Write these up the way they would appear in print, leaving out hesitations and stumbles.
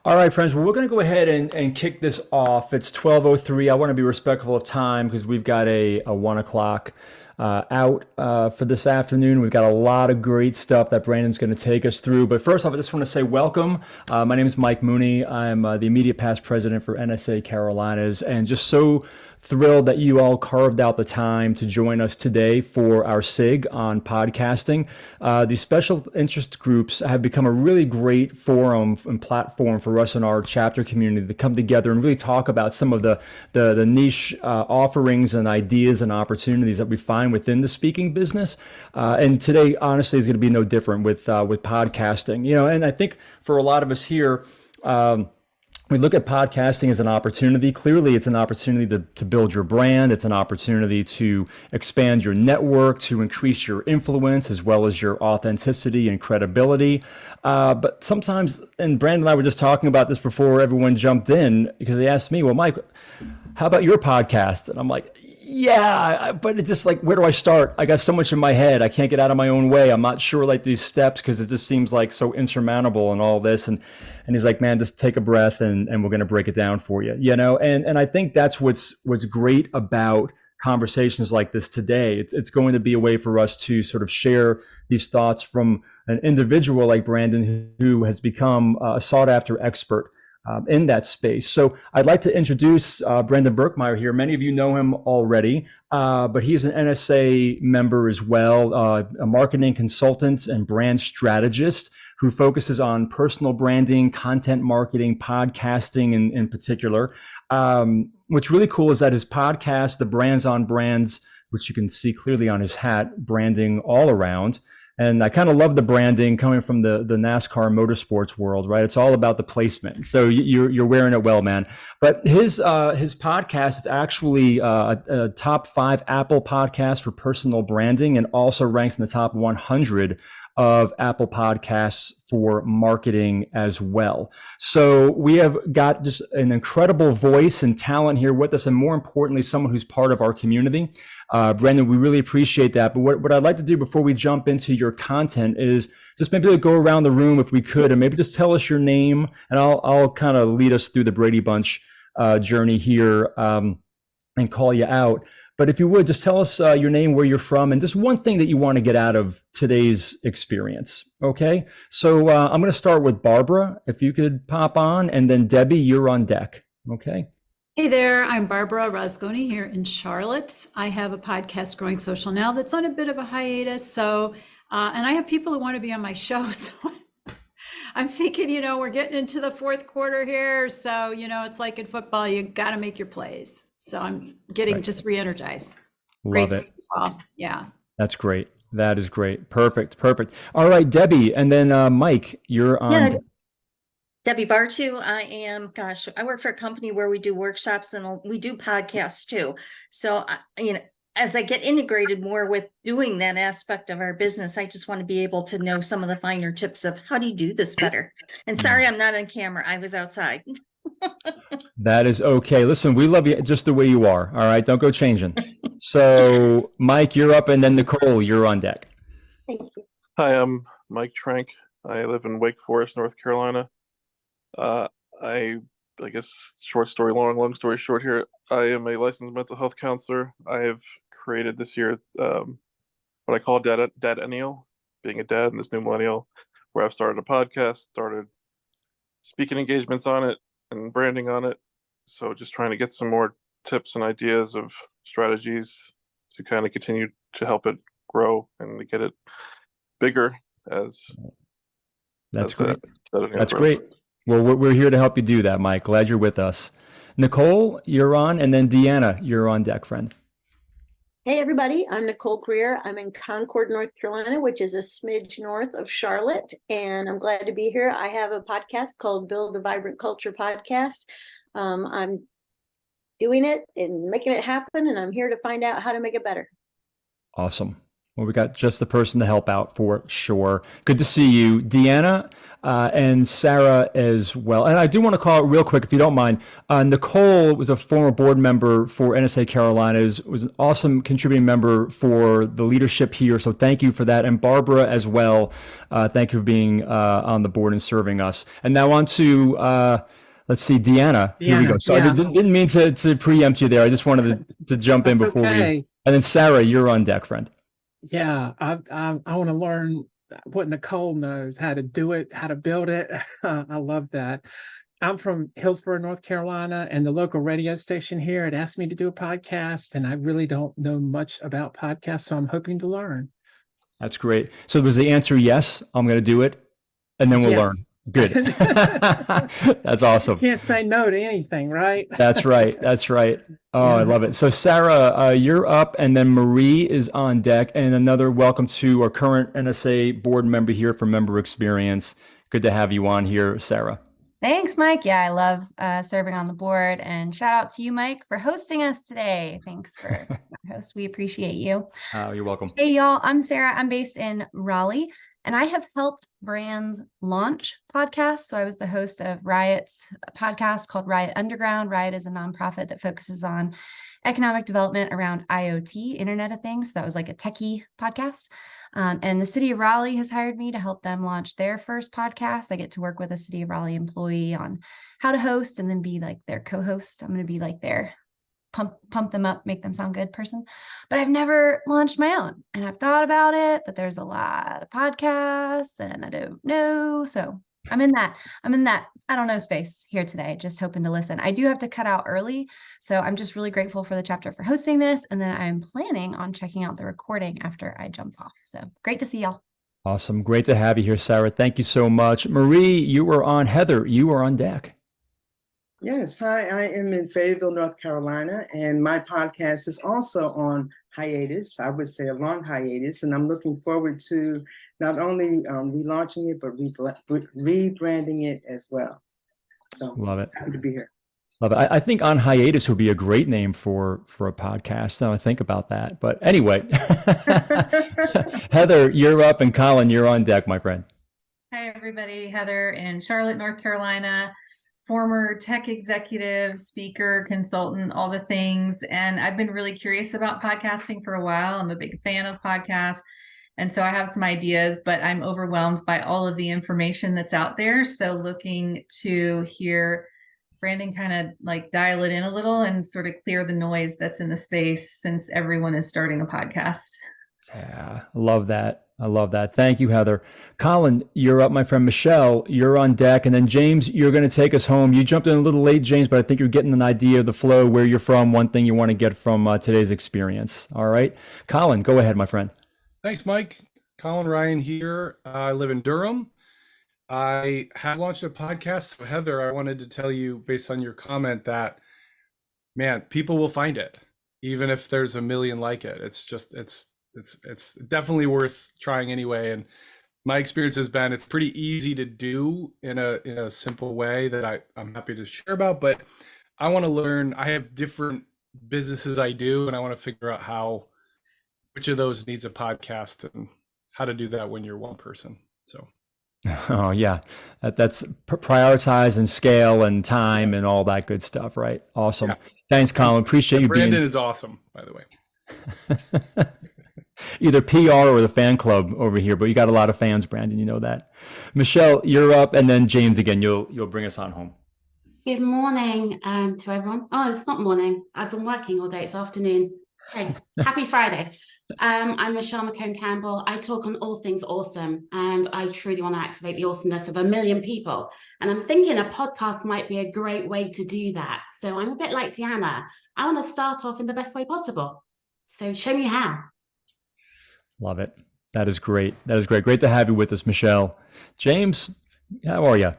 All right, friends. Well, we're going to go ahead and kick this off. It's 12:03. I want to be respectful of time because we've got a 1 o'clock out for this afternoon. We've got a lot of great stuff that Brandon's going to take us through. But first off, I just want to say welcome. My name is Mike Mooney. I'm the immediate past president for NSA Carolinas, and just so thrilled that you all carved out the time to join us today for our SIG on podcasting. These special interest groups have become a really great forum and platform for us in our chapter community to come together and really talk about some of the niche offerings and ideas and opportunities that we find within the speaking business. And today, honestly, is going to be no different with podcasting. And I think for a lot of us here, we look at podcasting as an opportunity. Clearly, it's an opportunity to build your brand. It's an opportunity to expand your network, to increase your influence, as well as your authenticity and credibility. But sometimes, and Brandon and I were just talking about this before everyone jumped in, because they asked me, well, Mike, how about your podcast? And I'm like, yeah, but it's just like, where do I start? I got so much in my head. I can't get out of my own way. I'm not sure like these steps because it just seems like so insurmountable and all this. And he's like, man, just take a breath and we're going to break it down for you, And I think that's what's great about conversations like this today. It's going to be a way for us to sort of share these thoughts from an individual like Brandon, who has become a sought after expert in that space. So I'd like to introduce Brendan Berkmeyer here. Many of you know him already, but he's an NSA member as well, a marketing consultant and brand strategist who focuses on personal branding, content marketing, podcasting in particular. What's really cool is that his podcast, The Brands on Brands, which you can see clearly on his hat, branding all around. And I kind of love the branding coming from the NASCAR motorsports world, right? It's all about the placement. So you're wearing it well, man. But his podcast is actually a top 5 Apple podcast for personal branding, and also ranks in the top 100 of Apple Podcasts for marketing as well. So we have got just an incredible voice and talent here with us, and more importantly, someone who's part of our community. Brendan, we really appreciate that. But what I'd like to do before we jump into your content is just maybe go around the room if we could, and maybe just tell us your name, and I'll kind of lead us through the Brady Bunch journey here and call you out. But if you would, just tell us your name, where you're from, and just one thing that you want to get out of today's experience, okay? So I'm going to start with Barbara, if you could pop on, and then Debbie, you're on deck, okay? Hey there, I'm Barbara Rosgoni here in Charlotte. I have a podcast, Growing Social Now, that's on a bit of a hiatus. So, and I have people who want to be on my show. So I'm thinking, we're getting into the fourth quarter here. So, it's like in football, you got to make your plays. So I'm getting just re-energized. Love it. Yeah. That's great. That is great. Perfect. All right, Debbie, and then Mike, you're on. Yeah, Debbie Bartu. I work for a company where we do workshops and we do podcasts too. So, as I get integrated more with doing that aspect of our business, I just want to be able to know some of the finer tips of how do you do this better. And sorry, I'm not on camera. I was outside. That is okay. Listen, we love you just the way you are. All right. Don't go changing. So Mike, you're up, and then Nicole, you're on deck. Thank you. Hi, I'm Mike Trank. I live in Wake Forest, North Carolina. I guess short story long story short here. I am a licensed mental health counselor. I have created this year what I call Dad-ennial, being a dad in this new millennial, where I've started a podcast, started speaking engagements on it, and branding on it. So just trying to get some more tips and ideas of strategies to kind of continue to help it grow and to get it bigger as that's great. That's great. Well, we're here to help you do that, Mike. Glad you're with us. Nicole, you're on, and then Deanna, you're on deck, friend. Hey everybody, I'm Nicole Greer. I'm in Concord, North Carolina, which is a smidge north of Charlotte, and I'm glad to be here. I have a podcast called Build a Vibrant Culture Podcast. I'm doing it and making it happen, and I'm here to find out how to make it better. Awesome. Well, we got just the person to help out for sure. Good to see you. Deanna, and Sarah as well. And I do want to call it real quick, if you don't mind. Nicole was a former board member for NSA Carolinas, was an awesome contributing member for the leadership here. So thank you for that. And Barbara as well. Thank you for being on the board and serving us. And now on to let's see, Deanna. Here we go. So I didn't mean to preempt you there. I just wanted to jump in before we. And then Sarah, you're on deck, friend. Yeah, I want to learn what Nicole knows, how to do it, how to build it. I love that. I'm from Hillsborough, North Carolina, and the local radio station here had asked me to do a podcast, and I really don't know much about podcasts, so I'm hoping to learn. That's great. So was the answer yes? I'm going to do it, and then we'll learn. Good. That's awesome. You can't say no to anything, right? That's right. That's right. Oh, I love it. So Sarah, you're up, and then Marie is on deck, and another welcome to our current NSA board member here for Member Experience. Good to have you on here, Sarah. Thanks, Mike. Yeah, I love serving on the board, and shout out to you, Mike, for hosting us today. Thanks for host. We appreciate you. You're welcome. Hey, y'all. I'm Sarah. I'm based in Raleigh, and I have helped brands launch podcasts. So I was the host of Riot's podcast called Riot Underground. Riot is a nonprofit that focuses on economic development around IoT, Internet of Things. So that was like a techie podcast. And the city of Raleigh has hired me to help them launch their first podcast. I get to work with a city of Raleigh employee on how to host and then be like their co-host. I'm going to be like their pump them up, make them sound good person. But I've never launched my own, and I've thought about it, but there's a lot of podcasts and I don't know. So I'm in that I don't know space here today, just hoping to listen. I do have to cut out early, so I'm just really grateful for the chapter for hosting this, and then I'm planning on checking out the recording after I jump off. So great to see y'all. Awesome. Great to have you here, Sarah. Thank you so much. Marie, you were on. Heather, you are on deck. Yes, hi, I am in Fayetteville, North Carolina, and my podcast is also on hiatus. I would say a long hiatus, and I'm looking forward to not only relaunching it, but rebranding it as well. So love it. Happy to be here. Love it. I think On Hiatus would be a great name for a podcast. Now I think about that. But anyway, Heather, you're up, and Colin, you're on deck, my friend. Hi, everybody. Heather in Charlotte, North Carolina. Former tech executive, speaker, consultant, all the things. And I've been really curious about podcasting for a while. I'm a big fan of podcasts. And so I have some ideas, but I'm overwhelmed by all of the information that's out there. So looking to hear Brandon kind of like dial it in a little and sort of clear the noise that's in the space, since everyone is starting a podcast. Yeah, I love that. I love that. Thank you, Heather. Colin, you're up, my friend. Michelle, you're on deck. And then James, you're going to take us home. You jumped in a little late, James, but I think you're getting an idea of the flow, where you're from, one thing you want to get from today's experience. All right. Colin, go ahead, my friend. Thanks, Mike. Colin Ryan here. I live in Durham. I have launched a podcast. So Heather, I wanted to tell you, based on your comment, that, man, people will find it, even if there's a million like it. It's definitely worth trying anyway. And my experience has been, it's pretty easy to do in a simple way that I'm happy to share about, but I want to learn. I have different businesses I do, and I want to figure out which of those needs a podcast and how to do that when you're one person. So. Oh yeah, that's prioritize and scale and time and all that good stuff, right? Awesome. Yeah. Thanks, Colin. Appreciate you. Brandon is awesome, by the way. Either PR or the fan club over here, but you got a lot of fans, Brandon. You know that. Michelle, you're up, and then James again. You'll bring us on home. Good morning to everyone. Oh, it's not morning. I've been working all day. It's afternoon. Hey, happy Friday. I'm Michelle McCone-Campbell. I talk on all things awesome, and I truly want to activate the awesomeness of a million people. And I'm thinking a podcast might be a great way to do that. So I'm a bit like Deanna. I want to start off in the best way possible. So show me how. Love it. That is great. That is great. Great to have you with us, Michelle. James, how are you?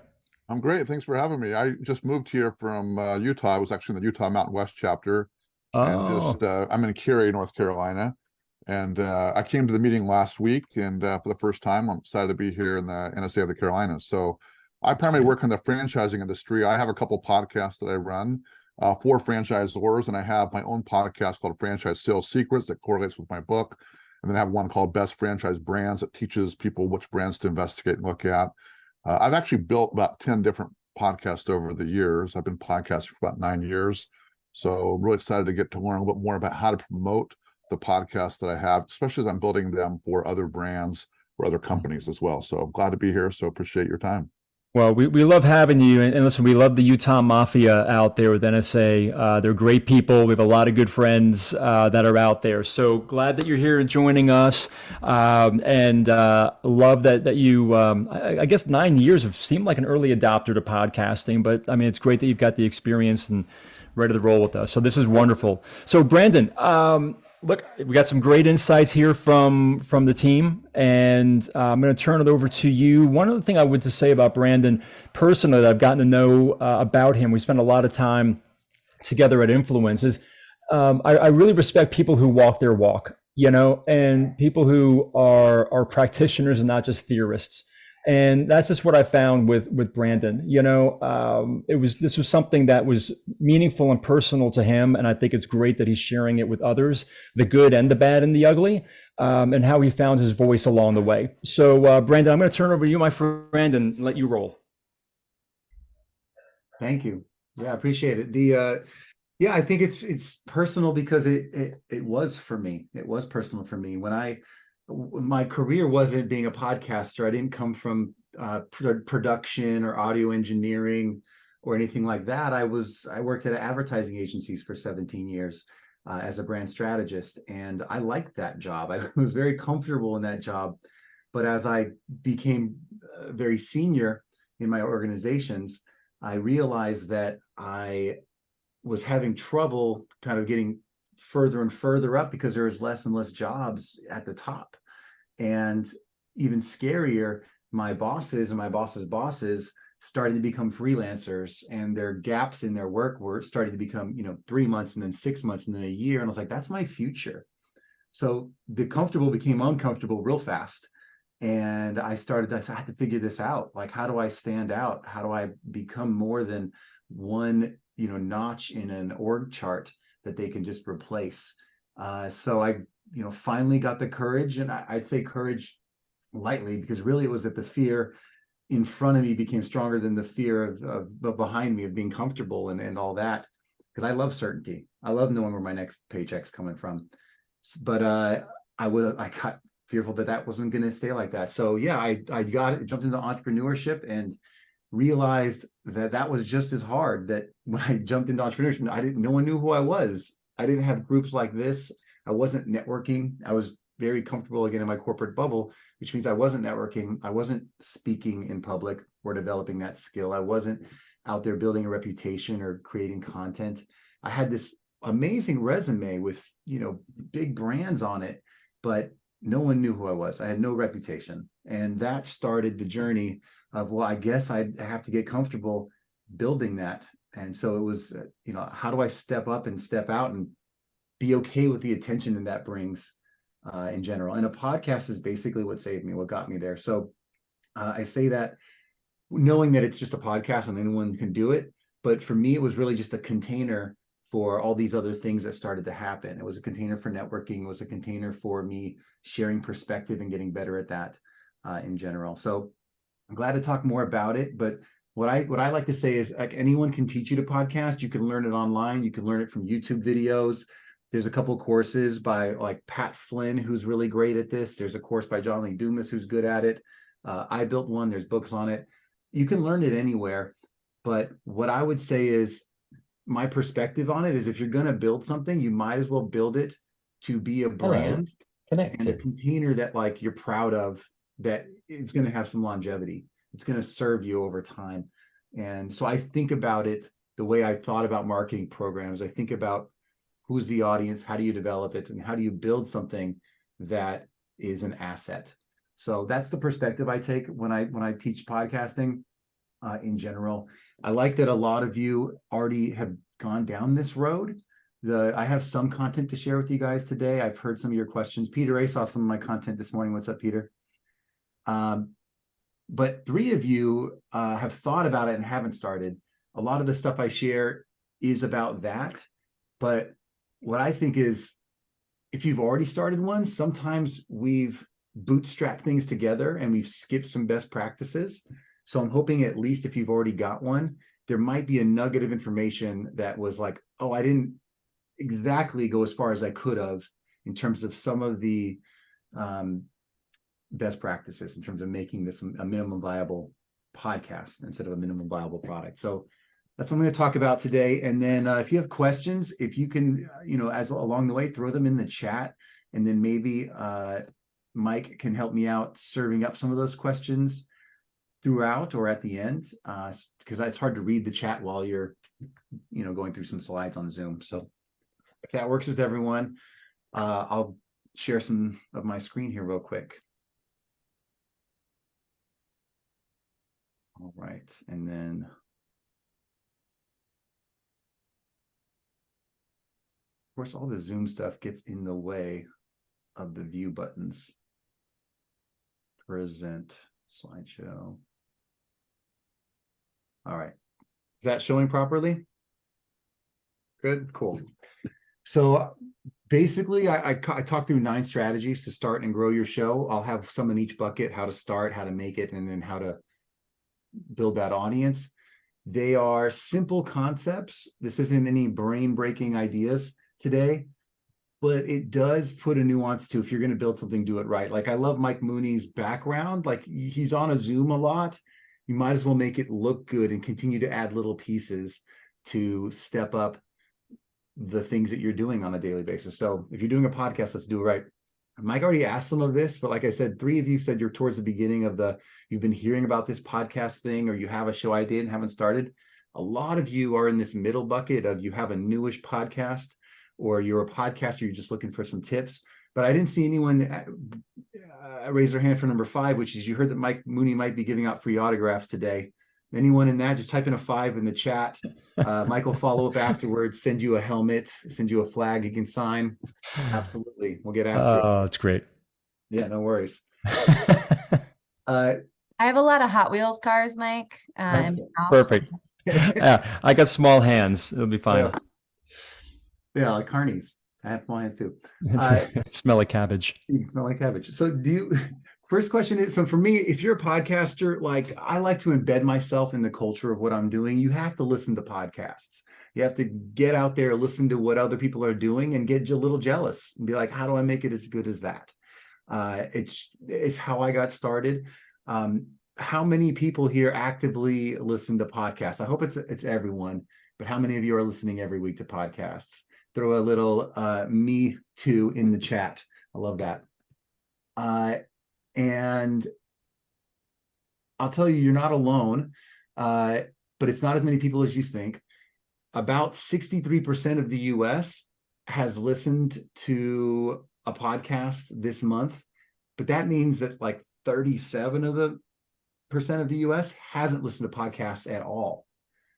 I'm great. Thanks for having me. I just moved here from Utah. I was actually in the Utah Mountain West chapter. And I'm in Cary, North Carolina. And I came to the meeting last week, and for the first time, I'm excited to be here in the NSA of the Carolinas. So I primarily work in the franchising industry. I have a couple podcasts that I run for franchisors, and I have my own podcast called Franchise Sales Secrets that correlates with my book. And then I have one called Best Franchise Brands that teaches people which brands to investigate and look at. I've actually built about 10 different podcasts over the years. I've been podcasting for about 9 years. So I'm really excited to get to learn a little bit more about how to promote the podcasts that I have, especially as I'm building them for other brands or other companies as well. So I'm glad to be here. So appreciate your time. Well, we love having you. And listen, we love the Utah Mafia out there with NSA. They're great people. We have a lot of good friends that are out there. So glad that you're here joining us. And love that you, I guess 9 years have seemed like an early adopter to podcasting. But I mean, it's great that you've got the experience and ready to roll with us. So this is wonderful. So Brandon, look, we got some great insights here from the team, and I'm going to turn it over to you. One other thing I would to say about Brandon personally that I've gotten to know about him, we spent a lot of time together at Influence, is I really respect people who walk their walk, you know, and people who are practitioners and not just theorists. And that's just what I found with Brandon. You know, this was something that was meaningful and personal to him, and I think it's great that he's sharing it with others, the good and the bad and the ugly, and how he found his voice along the way. So, Brandon, I'm going to turn over to you, my friend, and let you roll. Thank you. Yeah, I appreciate it. Yeah, I think it's personal because it was for me. It was personal for me when my career wasn't being a podcaster. I didn't come from production or audio engineering or anything like that. I worked at advertising agencies for 17 years as a brand strategist, and I liked that job. I was very comfortable in that job. But as I became very senior in my organizations, I realized that I was having trouble kind of getting further and further up because there was less and less jobs at the top. And even scarier, my bosses and my boss's bosses started to become freelancers, and their gaps in their work were starting to become, 3 months and then 6 months and then a year. And I was like, that's my future. So the comfortable became uncomfortable real fast. And I had to figure this out. Like, how do I stand out? How do I become more than one, notch in an org chart that they can just replace? So I, finally got the courage, and I'd say courage lightly, because really it was that the fear in front of me became stronger than the fear of behind me, of being comfortable and all that. Because I love certainty. I love knowing where my next paycheck's coming from. But I got fearful that wasn't going to stay like that. So yeah, I jumped into entrepreneurship and realized that was just as hard. That when I jumped into entrepreneurship, no one knew who I was. I didn't have groups like this. I wasn't networking. I was very comfortable again in my corporate bubble, which means I wasn't networking. I wasn't speaking in public or developing that skill. I wasn't out there building a reputation or creating content. I had this amazing resume with, big brands on it, but no one knew who I was. I had no reputation. And that started the journey of, well, I guess I'd have to get comfortable building that. And so it was, how do I step up and step out and be okay with the attention that brings in general? And a podcast is basically what saved me, what got me there. So I say that knowing that it's just a podcast and anyone can do it. But for me, it was really just a container for all these other things that started to happen. It was a container for networking. It was a container for me sharing perspective and getting better at that in general. So I'm glad to talk more about it. But what I like to say is, like, anyone can teach you to podcast. You can learn it online. You can learn it from YouTube videos. There's a couple of courses by like Pat Flynn, who's really great at this. There's a course by John Lee Dumas, who's good at it. I built one. There's books on it. You can learn it anywhere. But what I would say is, my perspective on it is, if you're going to build something, you might as well build it to be a brand and a container that, like, you're proud of, that it's going to have some longevity. It's going to serve you over time. And so I think about it the way I thought about marketing programs. I think about who's the audience, how do you develop it, and how do you build something that is an asset. So that's the perspective I take when I teach podcasting in general. I like that a lot of you already have gone down this road. I have some content to share with you guys today. I've heard some of your questions. Peter A saw some of my content this morning. What's up, Peter? But 3 of you have thought about it and haven't started. A lot of the stuff I share is about that. But what I think is, if you've already started one, sometimes we've bootstrapped things together and we've skipped some best practices. So I'm hoping at least if you've already got one, there might be a nugget of information that was like, oh, I didn't exactly go as far as I could have in terms of some of the best practices in terms of making this a minimum viable podcast instead of a minimum viable product. So that's what I'm going to talk about today. And then if you have questions, if you can, as along the way, throw them in the chat, and then maybe Mike can help me out serving up some of those questions throughout or at the end, because it's hard to read the chat while you're, going through some slides on Zoom. So if that works with everyone, I'll share some of my screen here real quick. All right, and then of course all the Zoom stuff gets in the way of the view buttons. Present slideshow. All right, is that showing properly? Good, cool. So basically, I talked through 9 strategies to start and grow your show. I'll have some in each bucket: how to start, how to make it, and then how to build that audience. They are simple concepts. This isn't any brain-breaking ideas today, but it does put a nuance to, if you're going to build something, do it right. Like, I love Mike Mooney's background. Like, he's on a Zoom a lot. You might as well make it look good and continue to add little pieces to step up the things that you're doing on a daily basis. So if you're doing a podcast, let's do it right. Mike already asked some of this, but like I said, 3 of you said you're towards the beginning of you've been hearing about this podcast thing, or you have a show idea and haven't started. A lot of you are in this middle bucket of, you have a newish podcast, or you're a podcaster, you're just looking for some tips. But I didn't see anyone raise their hand for number 5, which is, you heard that Mike Mooney might be giving out free autographs today. Anyone in that, just type in a 5 in the chat. Mike will follow up afterwards, send you a helmet, send you a flag you can sign. Absolutely. We'll get after it. Oh, that's great. Yeah, no worries. I have a lot of Hot Wheels cars, Mike. Perfect. Yeah, I got small hands. It'll be fine. Yeah, like carnies. I have small hands too. Smell like cabbage. You smell like cabbage. So first question is, so for me, if you're a podcaster, like, I like to embed myself in the culture of what I'm doing. You have to listen to podcasts. You have to get out there, listen to what other people are doing, and get a little jealous and be like, how do I make it as good as that? It's how I got started. How many people here actively listen to podcasts? I hope it's everyone, but how many of you are listening every week to podcasts? Throw a little me too in the chat. I love that. And I'll tell you, you're not alone, but it's not as many people as you think. About 63% of the US has listened to a podcast this month, but that means that like 37% of the US hasn't listened to podcasts at all.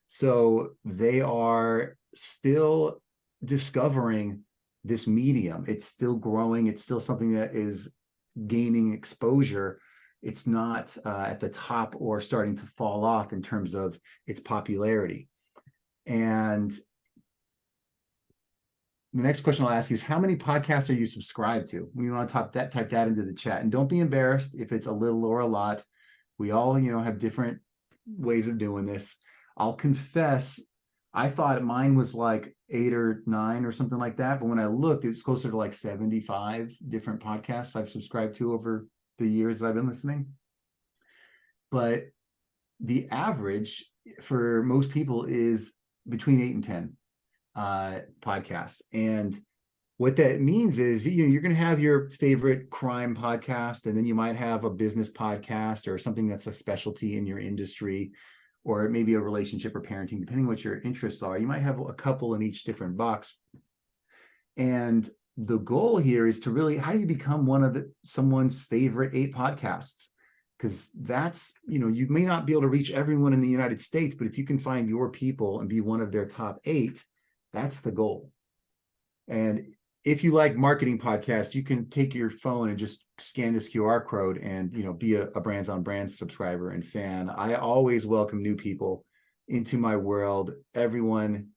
So they are still discovering this medium. It's still growing. It's still something that is gaining exposure. It's not at the top or starting to fall off in terms of its popularity. And the next question I'll ask you is, how many podcasts are you subscribed to? When you want to type that into the chat, and don't be embarrassed if it's a little or a lot. We all, have different ways of doing this. I'll confess, I thought mine was like 8 or 9 or something like that. But when I looked, it was closer to like 75 different podcasts I've subscribed to over the years that I've been listening. But the average for most people is between 8 and 10 podcasts. And what that means is, you're going to have your favorite crime podcast, and then you might have a business podcast or something that's a specialty in your industry, or maybe a relationship or parenting, depending what your interests are. You might have a couple in each different box. And the goal here is to really, how do you become one of someone's favorite 8 podcasts? Because that's, you may not be able to reach everyone in the United States, but if you can find your people and be one of their top 8, that's the goal. And if you like marketing podcasts, you can take your phone and just scan this QR code and, be a Brands on Brands subscriber and fan. I always welcome new people into my world. Everyone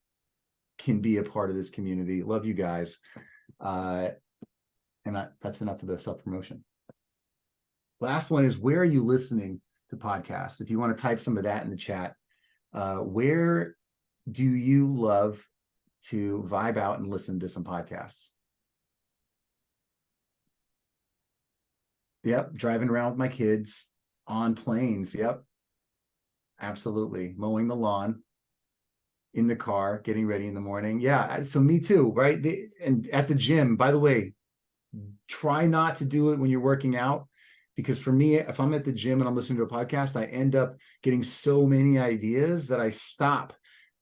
can be a part of this community. Love you guys. And that's enough of the self-promotion. Last one is, where are you listening to podcasts. If you want to type some of that in the chat, where do you love to vibe out and listen to some podcasts? Yep, driving around with my kids, on planes. Yep, absolutely. Mowing the lawn, in the car, getting ready in the morning. Yeah, so me too, right? And at the gym, by the way, try not to do it when you're working out, because for me, if I'm at the gym and I'm listening to a podcast, I end up getting so many ideas that I stop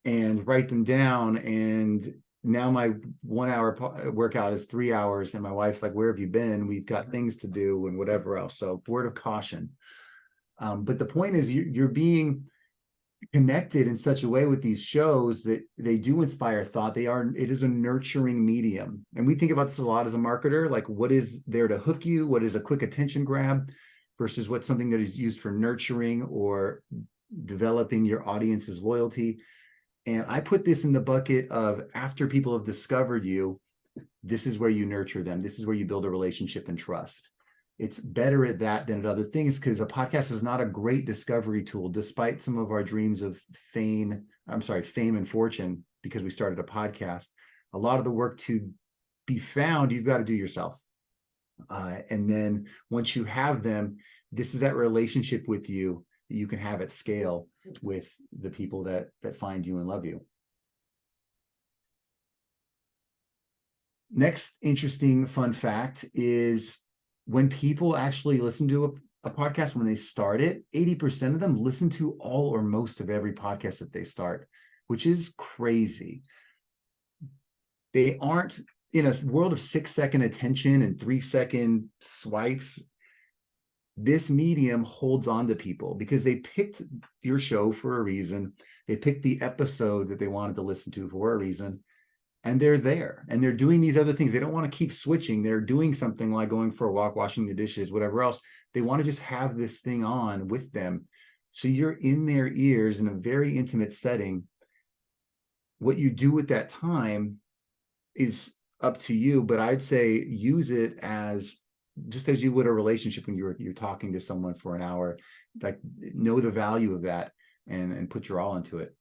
and write them down. And now my 1 hour workout is 3 hours, and my wife's like, where have you been? We've got things to do and whatever else. So word of caution. But the point is, you're being connected in such a way with these shows that they do inspire thought. It is a nurturing medium. And we think about this a lot as a marketer, like what is there to hook you? What is a quick attention grab versus what's something that is used for nurturing or developing your audience's loyalty. And I put this in the bucket of, after people have discovered you, this is where you nurture them. This is where you build a relationship and trust. It's better at that than at other things, because a podcast is not a great discovery tool, despite some of our dreams of fame and fortune, because we started a podcast. A lot of the work to be found, you've got to do yourself. And then once you have them, this is that relationship with you that you can have at scale with the people that find you and love you. Next interesting fun fact is, when people actually listen to a podcast, when they start it, 80% of them listen to all or most of every podcast that they start, which is crazy. They aren't in a world of 6-second attention and 3-second swipes. This medium holds on to people because they picked your show for a reason. They picked the episode that they wanted to listen to for a reason. And they're there and they're doing these other things. They don't want to keep switching. They're doing something like going for a walk, washing the dishes, whatever else. They want to just have this thing on with them. So you're in their ears in a very intimate setting. What you do with that time is up to you, but I'd say use it as just as you would a relationship when you're talking to someone for an hour. Like, know the value of that and put your all into it.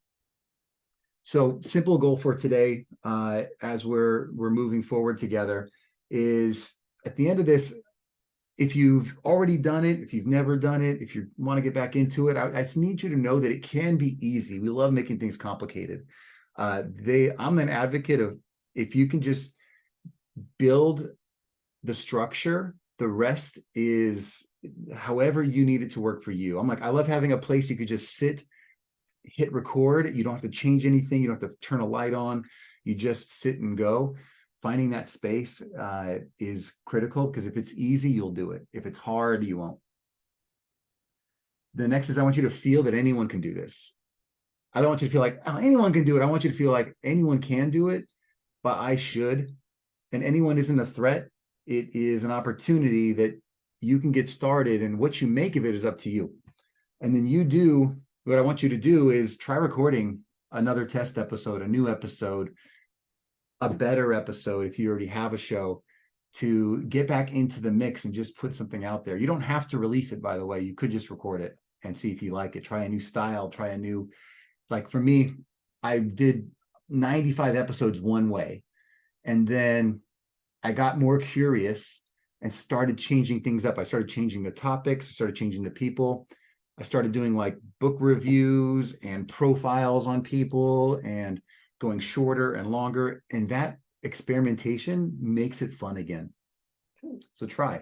So simple goal for today, as we're moving forward together, is at the end of this, if you've already done it, if you've never done it, if you want to get back into it, I just need you to know that it can be easy. We love making things complicated. I'm an advocate of, if you can just build the structure, the rest is however you need it to work for you. I love having a place you could just sit, hit record. You don't have to change anything. You don't have to turn a light on. You just sit and go. Finding that space is critical, because if it's easy, you'll do it. If it's hard, you won't. The next is, I want you to feel that anyone can do this. I don't want you to feel like, oh, anyone can do it. I want you to feel like anyone can do it, but I should. And anyone isn't a threat. It is an opportunity that you can get started, and what you make of it is up to you. And then what I want you to do is try recording another test episode, a new episode, a better episode if you already have a show, to get back into the mix and just put something out there. You don't have to release it, by the way. You could just record it and see if you like it. Try a new style, try a new, like for me, I did 95 episodes one way. And then I got more curious and started changing things up. I started changing the topics, I started changing the people. I started doing like book reviews and profiles on people and going shorter and longer. And that experimentation makes it fun again. So try.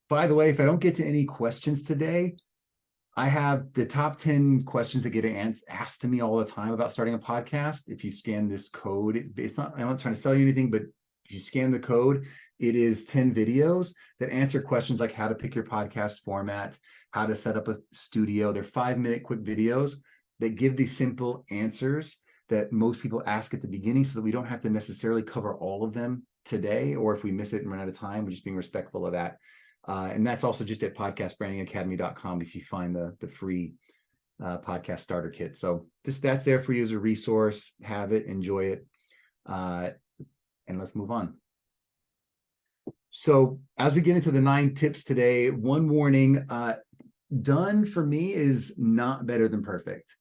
By the way, if I don't get to any questions today, I have the top 10 questions that get asked to me all the time about starting a podcast. If you scan this code, I'm not trying to sell you anything, but if you scan the code, it is 10 videos that answer questions like how to pick your podcast format, how to set up a studio. They're 5-minute quick videos that give these simple answers that most people ask at the beginning, so that we don't have to necessarily cover all of them today, or if we miss it and run out of time, we're just being respectful of that. And that's also just at podcastbrandingacademy.com if you find the free podcast starter kit. So that's there for you as a resource. Have it, enjoy it, and let's move on. So as we get into the 9 tips today, one warning, done for me is not better than perfect.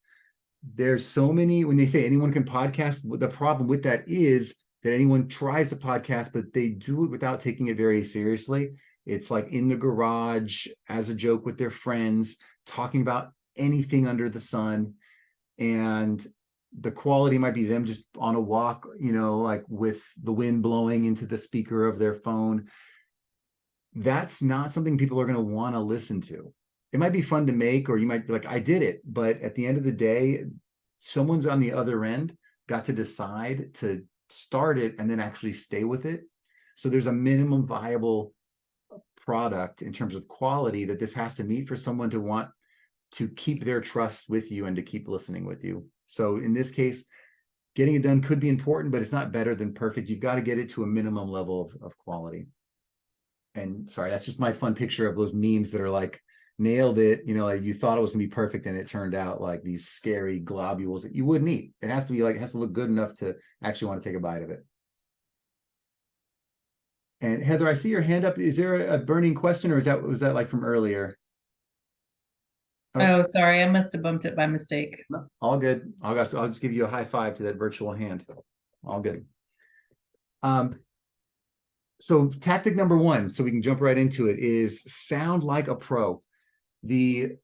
There's so many, when they say anyone can podcast, the problem with that is that anyone tries to podcast, but they do it without taking it very seriously. It's like in the garage as a joke with their friends, talking about anything under the sun. And the quality might be them just on a walk, like with the wind blowing into the speaker of their phone. That's not something people are going to want to listen to. It might be fun to make, or you might be like, I did it. But at the end of the day, someone's on the other end got to decide to start it and then actually stay with it. So there's a minimum viable product in terms of quality that this has to meet for someone to want to keep their trust with you and to keep listening with you. So in this case, getting it done could be important, but it's not better than perfect. You've got to get it to a minimum level of quality. And sorry, that's just my fun picture of those memes that are like, nailed it, like you thought it was gonna be perfect and it turned out like these scary globules that you wouldn't eat. It has to be like, it has to look good enough to actually want to take a bite of it. And Heather, I see your hand up. Is there a burning question, or was that like from earlier? Oh, sorry, I must have bumped it by mistake. No, all good. I'll just give you a high five to that virtual hand. All good. So tactic number 1, so we can jump right into it, is sound like a pro. The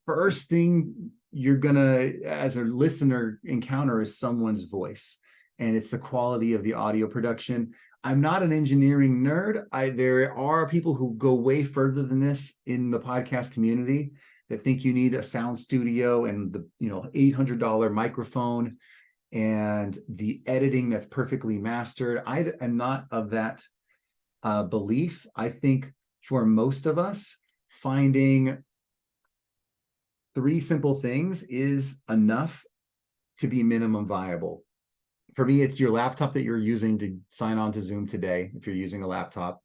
first thing you're gonna, as a listener, encounter is someone's voice, and it's the quality of the audio production. I'm not an engineering nerd. There are people who go way further than this in the podcast community that think you need a sound studio and the $800 microphone and the editing that's perfectly mastered. I am not of that belief. I think for most of us, finding 3 simple things is enough to be minimum viable. For me, it's your laptop that you're using to sign on to Zoom today, if you're using a laptop.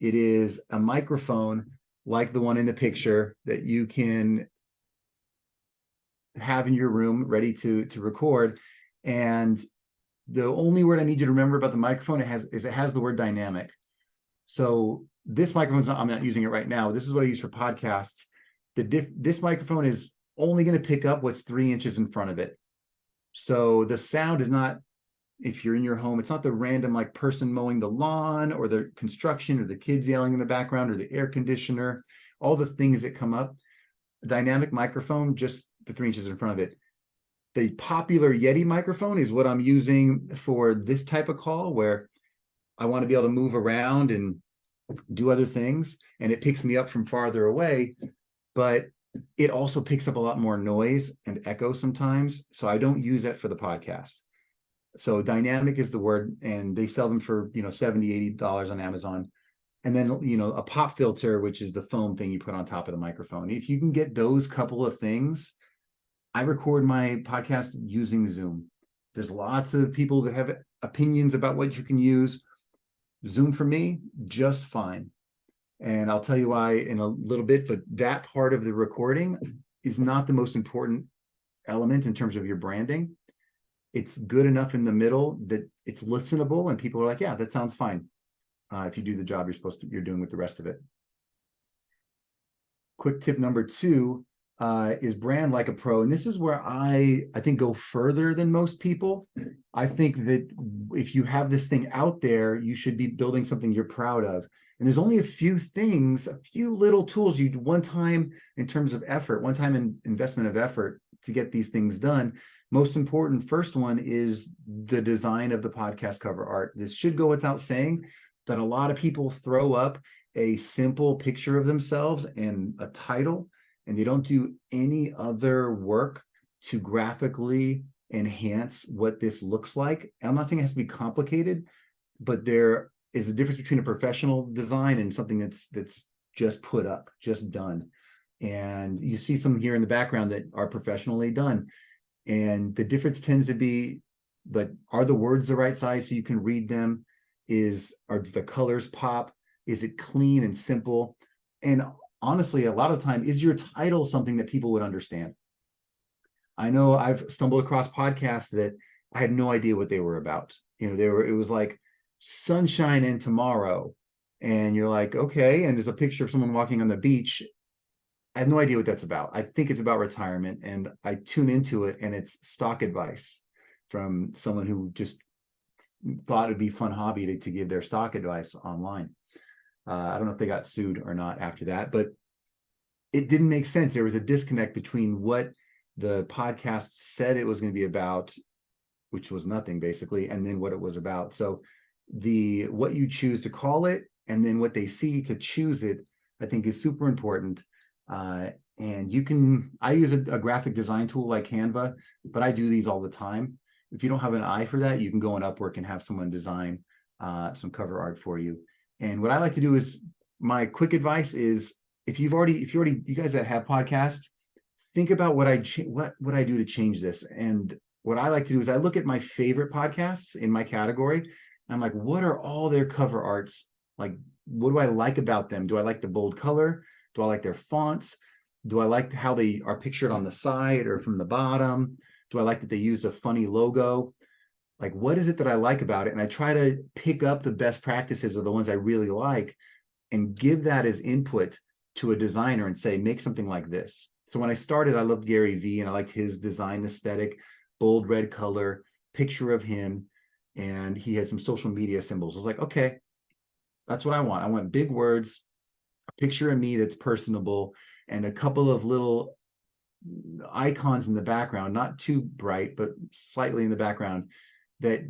It is a microphone like the one in the picture that you can have in your room ready to record. And the only word I need you to remember about the microphone it has the word dynamic. So this microphone's I'm not using it right now. This is what I use for podcasts. This microphone is only going to pick up what's 3 inches in front of it. So the sound is not, if you're in your home, it's not the random like person mowing the lawn or the construction or the kids yelling in the background or the air conditioner, all the things that come up. A dynamic microphone, just the 3 inches in front of it. The popular Yeti microphone is what I'm using for this type of call, where I want to be able to move around and do other things, and it picks me up from farther away, but it also picks up a lot more noise and echo sometimes. So I don't use it for the podcast. So dynamic is the word, and they sell them for, $70, $80 on Amazon. And then, a pop filter, which is the foam thing you put on top of the microphone. If you can get those couple of things, I record my podcast using Zoom. There's lots of people that have opinions about what you can use. Zoom for me, just fine. And I'll tell you why in a little bit, but that part of the recording is not the most important element in terms of your branding. It's good enough in the middle that it's listenable and people are like, yeah, that sounds fine. If you do the job you're doing with the rest of it. Quick tip number 2 is brand like a pro. And this is where I think go further than most people. I think that if you have this thing out there, you should be building something you're proud of. And there's only a few little tools you do one time in terms of effort, one time in investment of effort to get these things done. Most important first one is the design of the podcast cover art. This should go without saying that a lot of people throw up a simple picture of themselves and a title, and they don't do any other work to graphically enhance what this looks like. And I'm not saying it has to be complicated, but there is a difference between a professional design and something that's just put up, just done. And you see some here in the background that are professionally done. And the difference tends to be, but are the words the right size so you can read them? Are the colors pop? Is it clean and simple? And honestly, a lot of the time, is your title something that people would understand? I know I've stumbled across podcasts that I had no idea what they were about. It was like Sunshine and Tomorrow. and you're like, okay, and there's a picture of someone walking on the beach. I have no idea what that's about. I think it's about retirement, and I tune into it, and it's stock advice from someone who just thought it'd be a fun hobby to give their stock advice online. I don't know if they got sued or not after that, but it didn't make sense. There was a disconnect between what the podcast said it was going to be about, which was nothing basically, and then what it was about. So what you choose to call it, and then what they see to choose it, I think is super important. And I use a graphic design tool like Canva, but I do these all the time. If you don't have an eye for that, you can go on Upwork and have someone design some cover art for you. And what I like to do is, my quick advice is, if you guys that have podcasts, think about what I do to change this. And what I like to do is I look at my favorite podcasts in my category, and I'm like, what are all their cover arts? Like, what do I like about them? Do I like the bold color? Do I like their fonts? Do I like how they are pictured on the side or from the bottom? Do I like that they use a funny logo? Like, what is it that I like about it? And I try to pick up the best practices of the ones I really like and give that as input to a designer and say, make something like this. So when I started, I loved Gary Vee, and I liked his design aesthetic, bold red color, picture of him, and he had some social media symbols. I was like, okay, that's what I want. I want big words, a picture of me that's personable, and a couple of little icons in the background, not too bright, but slightly in the background, that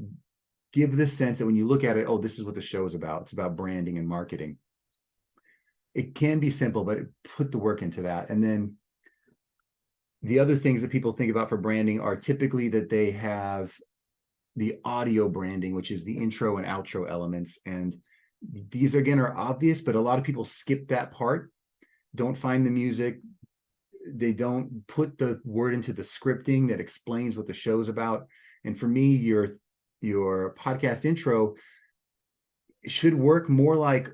give this sense that when you look at it, oh, this is what the show is about. It's about branding and marketing. It can be simple, but put the work into that. And then the other things that people think about for branding are typically that they have the audio branding, which is the intro and outro elements. And these, again, are obvious, but a lot of people skip that part, don't find the music. They don't put the word into the scripting that explains what the show's about. And for me, your podcast intro should work more like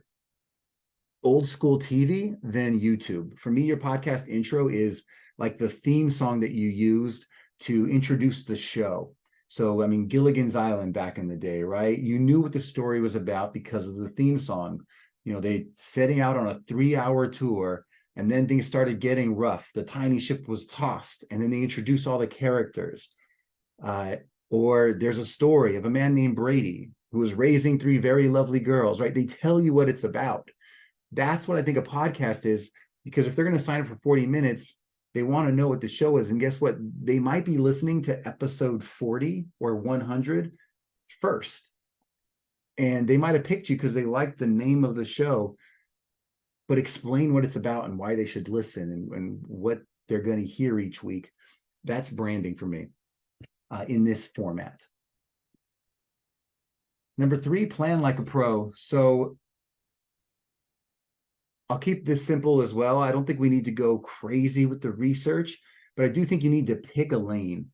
old school TV than YouTube. For me, your podcast intro is like the theme song that you used to introduce the show. So, I mean, Gilligan's Island back in the day, right? You knew what the story was about because of the theme song. You know, they setting out on a 3-hour tour, and then things started getting rough. The tiny ship was tossed, and then they introduced all the characters. Or there's a story of a man named Brady who was raising 3 very lovely girls, right? They tell you what it's about. That's what I think a podcast is, because if they're going to sign up for 40 minutes, they want to know what the show is. And guess what? They might be listening to episode 40 or 100 first. And they might have picked you because they like the name of the show, but explain what it's about and why they should listen and what they're going to hear each week. That's branding for me in this format. Number 3, plan like a pro. So I'll keep this simple as well. I don't think we need to go crazy with the research, but I do think you need to pick a lane.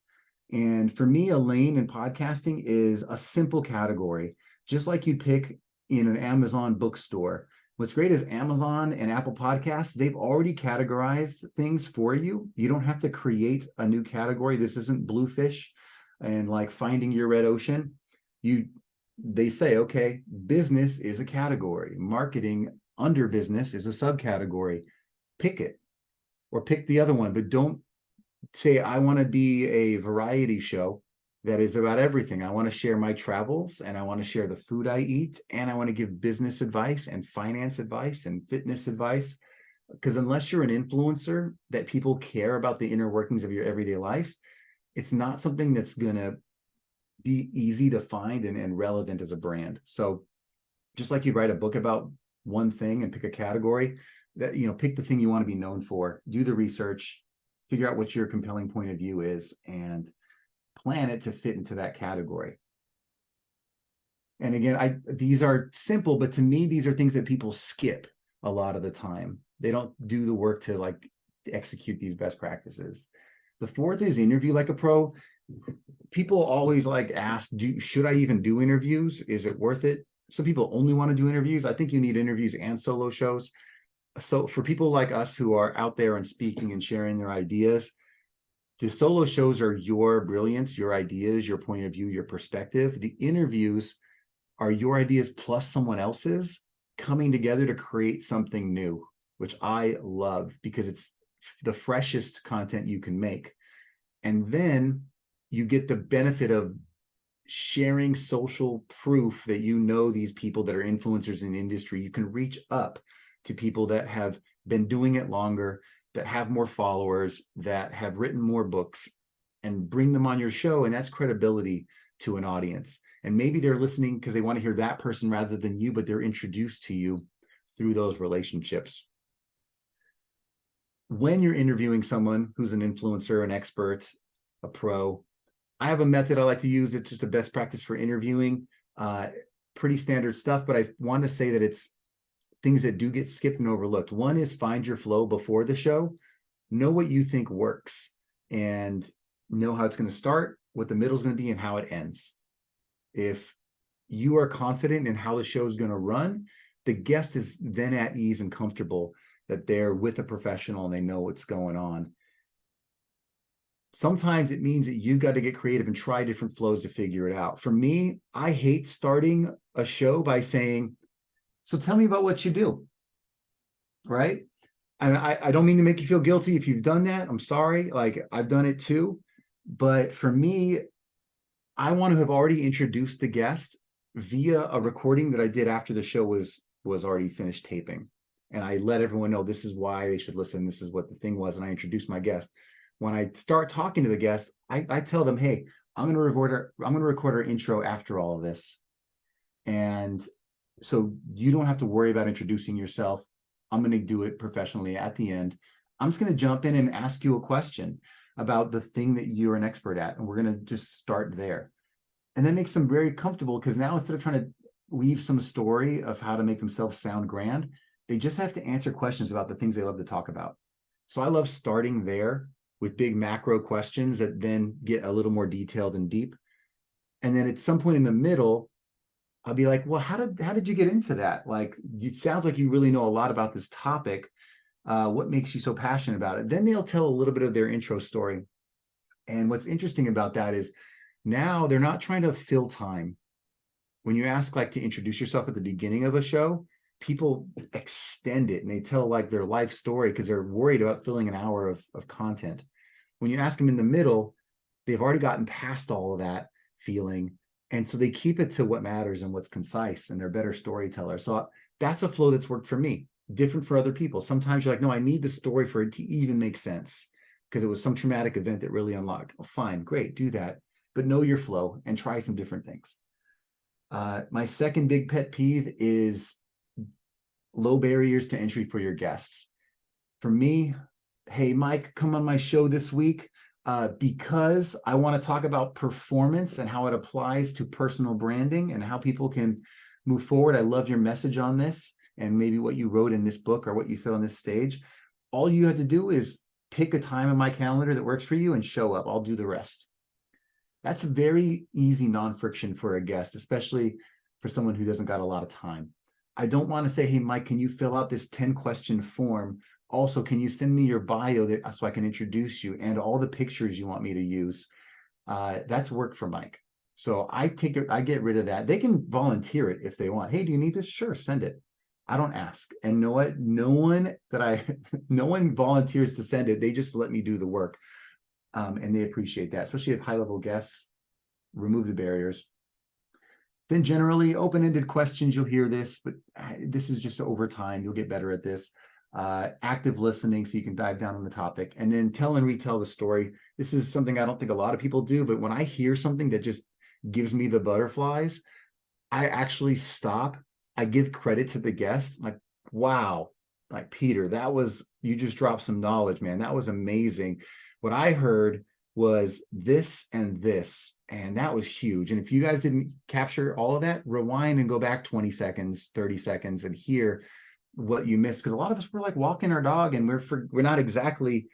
And for me, a lane in podcasting is a simple category, just like you'd pick in an Amazon bookstore. What's great is Amazon and Apple Podcasts, they've already categorized things for you. You don't have to create a new category. This isn't Bluefish and like finding your red ocean. They say, okay, business is a category. Marketing under business is a subcategory. Pick it, or pick the other one, but don't say, I want to be a variety show that is about everything. I want to share my travels, and I want to share the food I eat, and I want to give business advice and finance advice and fitness advice. Because unless you're an influencer that people care about the inner workings of your everyday life, it's not something that's going to be easy to find and relevant as a brand. So just like you write a book about one thing and pick a category, that, you know, pick the thing you want to be known for, do the research, figure out what your compelling point of view is, and plan it to fit into that category. And again, these are simple, but to me, these are things that people skip a lot of the time. They don't do the work to like execute these best practices. The 4th is interview like a pro. People always like ask, should I even do interviews? Is it worth it? Some people only want to do interviews. I think you need interviews and solo shows. So for people like us who are out there and speaking and sharing their ideas, the solo shows are your brilliance, your ideas, your point of view, your perspective. The interviews are your ideas plus someone else's, coming together to create something new, which I love because it's the freshest content you can make. And then you get the benefit of sharing social proof that you know these people that are influencers in the industry. You can reach up to people that have been doing it longer, that have more followers, that have written more books, and bring them on your show. And that's credibility to an audience. And maybe they're listening because they want to hear that person rather than you, but they're introduced to you through those relationships. When you're interviewing someone who's an influencer, an expert, a pro, I have a method I like to use. It's just a best practice for interviewing. Pretty standard stuff, but I want to say that it's things that do get skipped and overlooked. One is find your flow before the show. Know what you think works and know how it's going to start, what the middle is going to be, and how it ends. If you are confident in how the show is going to run, the guest is then at ease and comfortable that they're with a professional and they know what's going on. Sometimes it means that you got to get creative and try different flows to figure it out. For me, I hate starting a show by saying, so tell me about what you do, right? And I don't mean to make you feel guilty if you've done that. I'm sorry, like I've done it too. But for me, I want to have already introduced the guest via a recording that I did after the show was already finished taping. And I let everyone know this is why they should listen. This is what the thing was. And I introduced my guest. When I start talking to the guest, I tell them, hey, I'm going to record our intro after all of this. And so you don't have to worry about introducing yourself. I'm going to do it professionally at the end. I'm just going to jump in and ask you a question about the thing that you're an expert at. And we're going to just start there. And that makes them very comfortable because now instead of trying to weave some story of how to make themselves sound grand, they just have to answer questions about the things they love to talk about. So I love starting there with big macro questions that then get a little more detailed and deep. And then at some point in the middle, I'll be like, well, how did you get into that? Like, it sounds like you really know a lot about this topic. What makes you so passionate about it? Then they'll tell a little bit of their intro story. And what's interesting about that is now they're not trying to fill time. When you ask like to introduce yourself at the beginning of a show, people extend it and they tell like their life story because they're worried about filling an hour of content. When you ask them in the middle, they've already gotten past all of that feeling. And so they keep it to what matters and what's concise, and they're better storytellers. So that's a flow that's worked for me, different for other people. Sometimes you're like, no, I need the story for it to even make sense because it was some traumatic event that really unlocked. Oh, fine, great, do that. But know your flow and try some different things. My second big pet peeve is low barriers to entry for your guests. For me, hey, Mike, come on my show this week because I want to talk about performance and how it applies to personal branding and how people can move forward. I love your message on this and maybe what you wrote in this book or what you said on this stage. All you have to do is pick a time in my calendar that works for you and show up. I'll do the rest. That's a very easy non-friction for a guest, especially for someone who doesn't got a lot of time. I don't want to say, hey, Mike, can you fill out this 10-question form? Also, can you send me your bio so I can introduce you and all the pictures you want me to use? That's work for Mike. So I get rid of that. They can volunteer it if they want. Hey, do you need this? Sure, send it. I don't ask. And know what? No one volunteers to send it. They just let me do the work. And they appreciate that, especially if high-level guests. Remove the barriers. Then generally open-ended questions, you'll hear this, but this is just over time. You'll get better at this. Active listening so you can dive down on the topic, and then tell and retell the story. This is something I don't think a lot of people do, but when I hear something that just gives me the butterflies, I actually stop. I give credit to the guest. Like, wow, like Peter, you just dropped some knowledge, man. That was amazing. What I heard was this and this, and that was huge. And if you guys didn't capture all of that, rewind and go back 20 seconds, 30 seconds and hear what you missed. Because a lot of us were like walking our dog and we're not exactly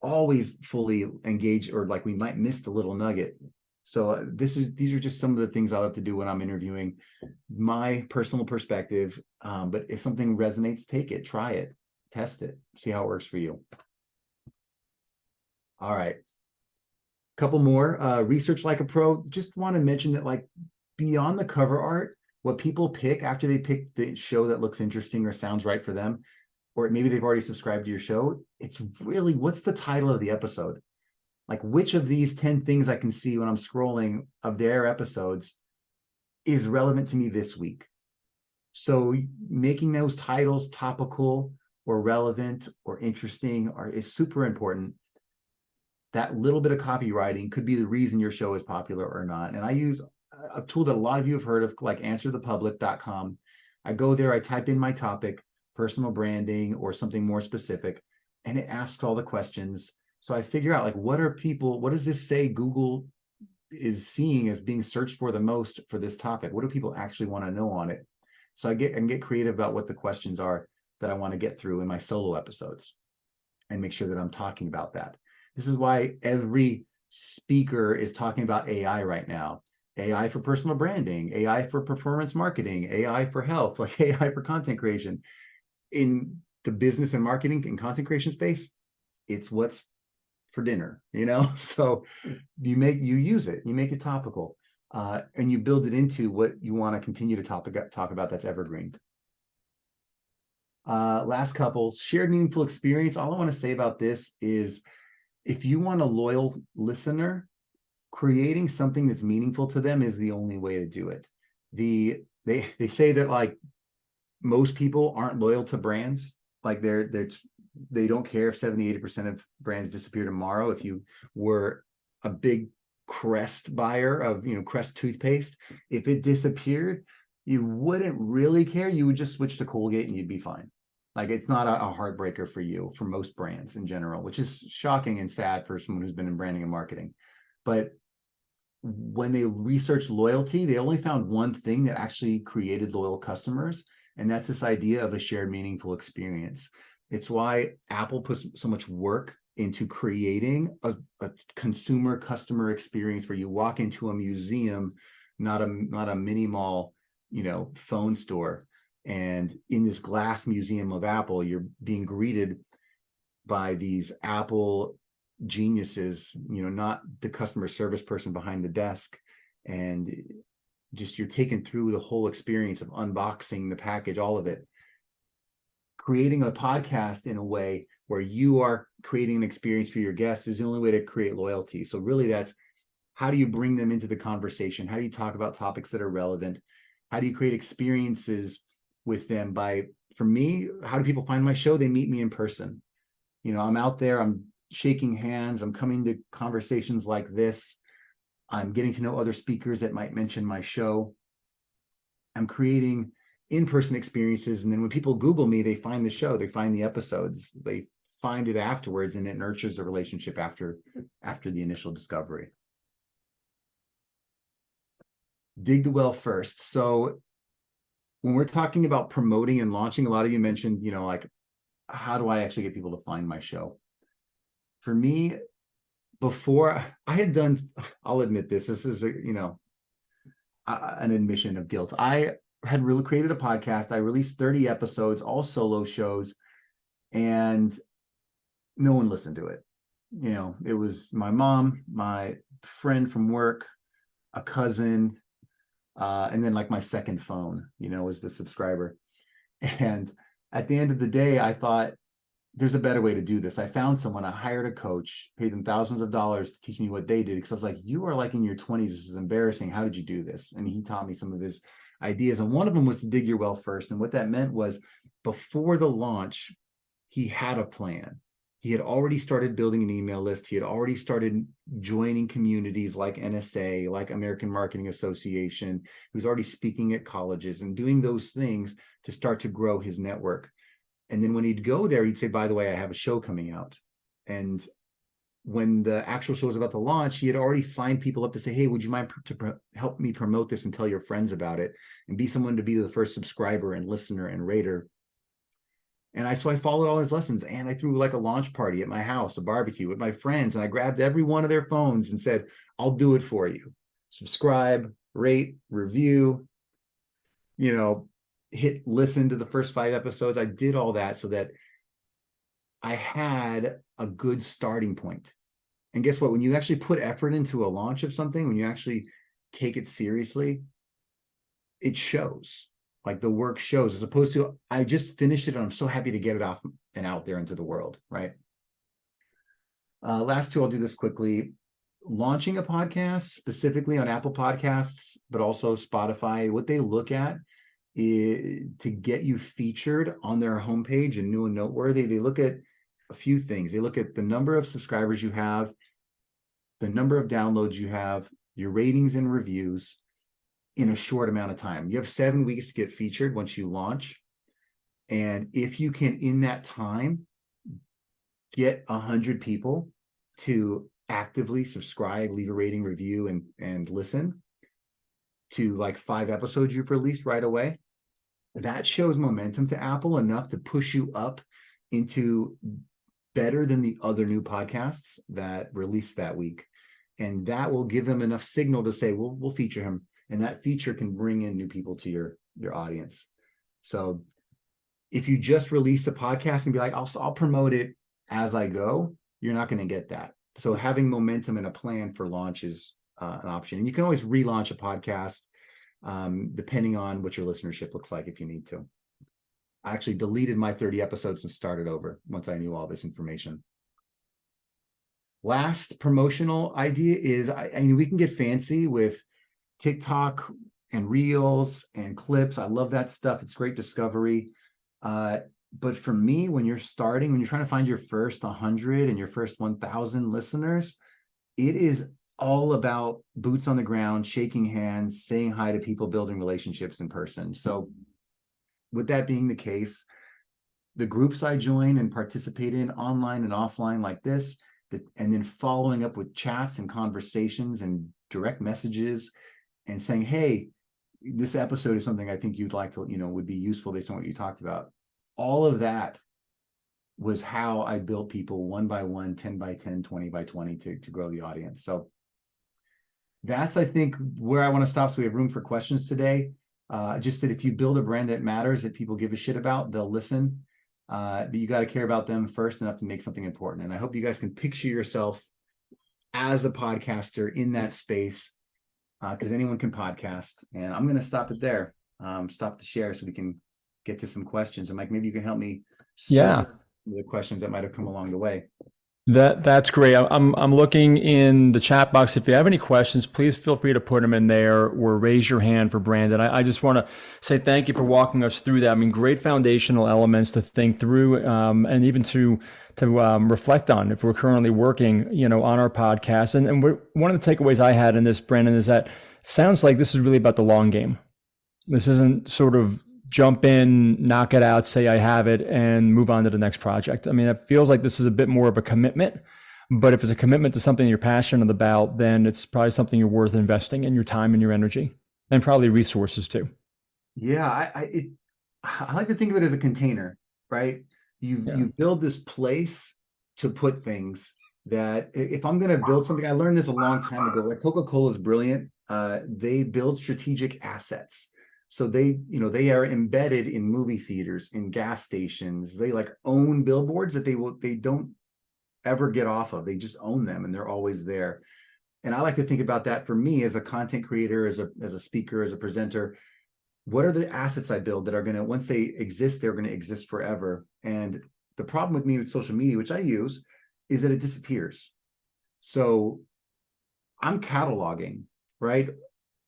always fully engaged, or like we might miss the little nugget. So these are just some of the things I love to do when I'm interviewing, my personal perspective. But if something resonates, take it, try it, test it, see how it works for you. All right. Couple more. Research like a pro. Just want to mention that like beyond the cover art, what people pick after they pick the show that looks interesting or sounds right for them, or maybe they've already subscribed to your show, it's really, what's the title of the episode? Like, which of these 10 things I can see when I'm scrolling of their episodes is relevant to me this week? So making those titles topical or relevant or interesting is super important. That little bit of copywriting could be the reason your show is popular or not. And I use a tool that a lot of you have heard of, like answerthepublic.com. I go there, I type in my topic, personal branding or something more specific, and it asks all the questions. So I figure out, like, what does this say Google is seeing as being searched for the most for this topic? What do people actually want to know on it? So I can get creative about what the questions are that I want to get through in my solo episodes and make sure that I'm talking about that. This is why every speaker is talking about AI right now. AI for personal branding, AI for performance marketing, AI for health, like AI for content creation. In the business and marketing and content creation space, it's what's for dinner, So you use it, you make it topical, and you build it into what you want to continue to talk about that's evergreen. Last couple, shared meaningful experience. All I want to say about this is, if you want a loyal listener, creating something that's meaningful to them is the only way to do it. They say that, like, most people aren't loyal to brands. Like, they don't care if 70-80% of brands disappear tomorrow. If you were a big Crest buyer of Crest toothpaste, if it disappeared, you wouldn't really care. You would just switch to Colgate and you'd be fine. Like, it's not a heartbreaker for you, for most brands in general, which is shocking and sad for someone who's been in branding and marketing. But when they researched loyalty, they only found one thing that actually created loyal customers, and that's this idea of a shared meaningful experience. It's why Apple puts so much work into creating a consumer customer experience where you walk into a museum, not a mini mall, phone store. And in this glass museum of Apple, you're being greeted by these Apple geniuses, not the customer service person behind the desk. And just, you're taken through the whole experience of unboxing the package, all of it. Creating a podcast in a way where you are creating an experience for your guests is the only way to create loyalty. So really, that's, how do you bring them into the conversation? How do you talk about topics that are relevant? How do you create experiences with them? For me, how do people find my show? They meet me in person. I'm out there, I'm shaking hands, I'm coming to conversations like this. I'm getting to know other speakers that might mention my show. I'm creating in-person experiences, and then when people Google me, they find the show, they find the episodes, they find it afterwards, and it nurtures a relationship after the initial discovery. Dig the well first. So when we're talking about promoting and launching, a lot of you mentioned, like, how do I actually get people to find my show? For me, before I had done, I'll admit this is an admission of guilt. I had really created a podcast. I released 30 episodes, all solo shows, and no one listened to it. It was my mom, my friend from work, a cousin, and then, like, my second phone, was the subscriber. And at the end of the day, I thought, there's a better way to do this. I found someone, I hired a coach, paid them thousands of dollars to teach me what they did, because I was like, you are like in your 20s, this is embarrassing. How did you do this? And he taught me some of his ideas. And one of them was to dig your well first. And what that meant was, before the launch, he had a plan. He had already started building an email list. He had already started joining communities like NSA, like American Marketing Association. He was already speaking at colleges and doing those things to start to grow his network. And then when he'd go there, he'd say, by the way, I have a show coming out. And when the actual show was about to launch, he had already signed people up to say, hey, would you mind to help me promote this and tell your friends about it, and be someone to be the first subscriber and listener and rater. And so I followed all his lessons, and I threw like a launch party at my house, a barbecue with my friends, and I grabbed every one of their phones and said, I'll do it for you. Subscribe, rate, review, hit listen to the first 5 episodes. I did all that so that I had a good starting point. And guess what? When you actually put effort into a launch of something, when you actually take it seriously, it shows. Like the work shows, as opposed to I just finished it and I'm so happy to get it off and out there into the world, right? Last two, I'll do this quickly. Launching a podcast specifically on Apple Podcasts, but also Spotify, what they look at is to get you featured on their homepage and new and noteworthy. They look at a few things. They look at the number of subscribers you have, the number of downloads you have, your ratings and reviews in a short amount of time. You have 7 weeks to get featured once you launch. And if you can, in that time, get 100 people to actively subscribe, leave a rating, review, and listen to like 5 episodes you've released right away, that shows momentum to Apple enough to push you up into better than the other new podcasts that released that week. And that will give them enough signal to say, we'll feature him. And that feature can bring in new people to your audience. So if you just release a podcast and be like, I'll promote it as I go, you're not going to get that. So having momentum and a plan for launch is an option. And you can always relaunch a podcast depending on what your listenership looks like if you need to. I actually deleted my 30 episodes and started over once I knew all this information. Last promotional idea is, I mean, we can get fancy with TikTok and Reels and clips. I love that stuff. It's great discovery. But for me, when you're starting, when you're trying to find your first 100 and your first 1,000 listeners, it is all about boots on the ground, shaking hands, saying hi to people, building relationships in person. So with that being the case, the groups I join and participate in online and offline like this, and then following up with chats and conversations and direct messages and saying, hey, this episode is something I think you'd like to, would be useful based on what you talked about. All of that was how I built people 1 by 1, 10 by 10, 20 by 20 to grow the audience. So that's, I think, where I want to stop. So we have room for questions today. Just that if you build a brand that matters, that people give a shit about, they'll listen. But you got to care about them first enough to make something important. And I hope you guys can picture yourself as a podcaster in that space, because anyone can podcast. And I'm going to stop it there. Stop the share so we can get to some questions. And Mike, maybe you can help me. Yeah. The questions that might have come along the way. That's great. I'm looking in the chat box. If you have any questions, please feel free to put them in there or raise your hand for Brandon. I just want to say thank you for walking us through that. I mean, great foundational elements to think through, and even to reflect on if we're currently working, on our podcast. And one of the takeaways I had in this, Brandon, is that it sounds like this is really about the long game. This isn't sort of jump in, knock it out, say I have it, and move on to the next project. I mean, it feels like this is a bit more of a commitment, but if it's a commitment to something you're passionate about, then it's probably something you're worth investing in your time and your energy, and probably resources too. Yeah, I like to think of it as a container, right? You build this place to put things that if I'm going to build something, I learned this a long time ago. Like Coca-Cola is brilliant. They build strategic assets. So they are embedded in movie theaters, in gas stations. They like own billboards that they don't ever get off of. They just own them and they're always there. And I like to think about that for me as a content creator, as a speaker, as a presenter. What are the assets I build that are going to, once they exist, they're going to exist forever? And the problem with me with social media, which I use, is that it disappears. So I'm cataloging, right?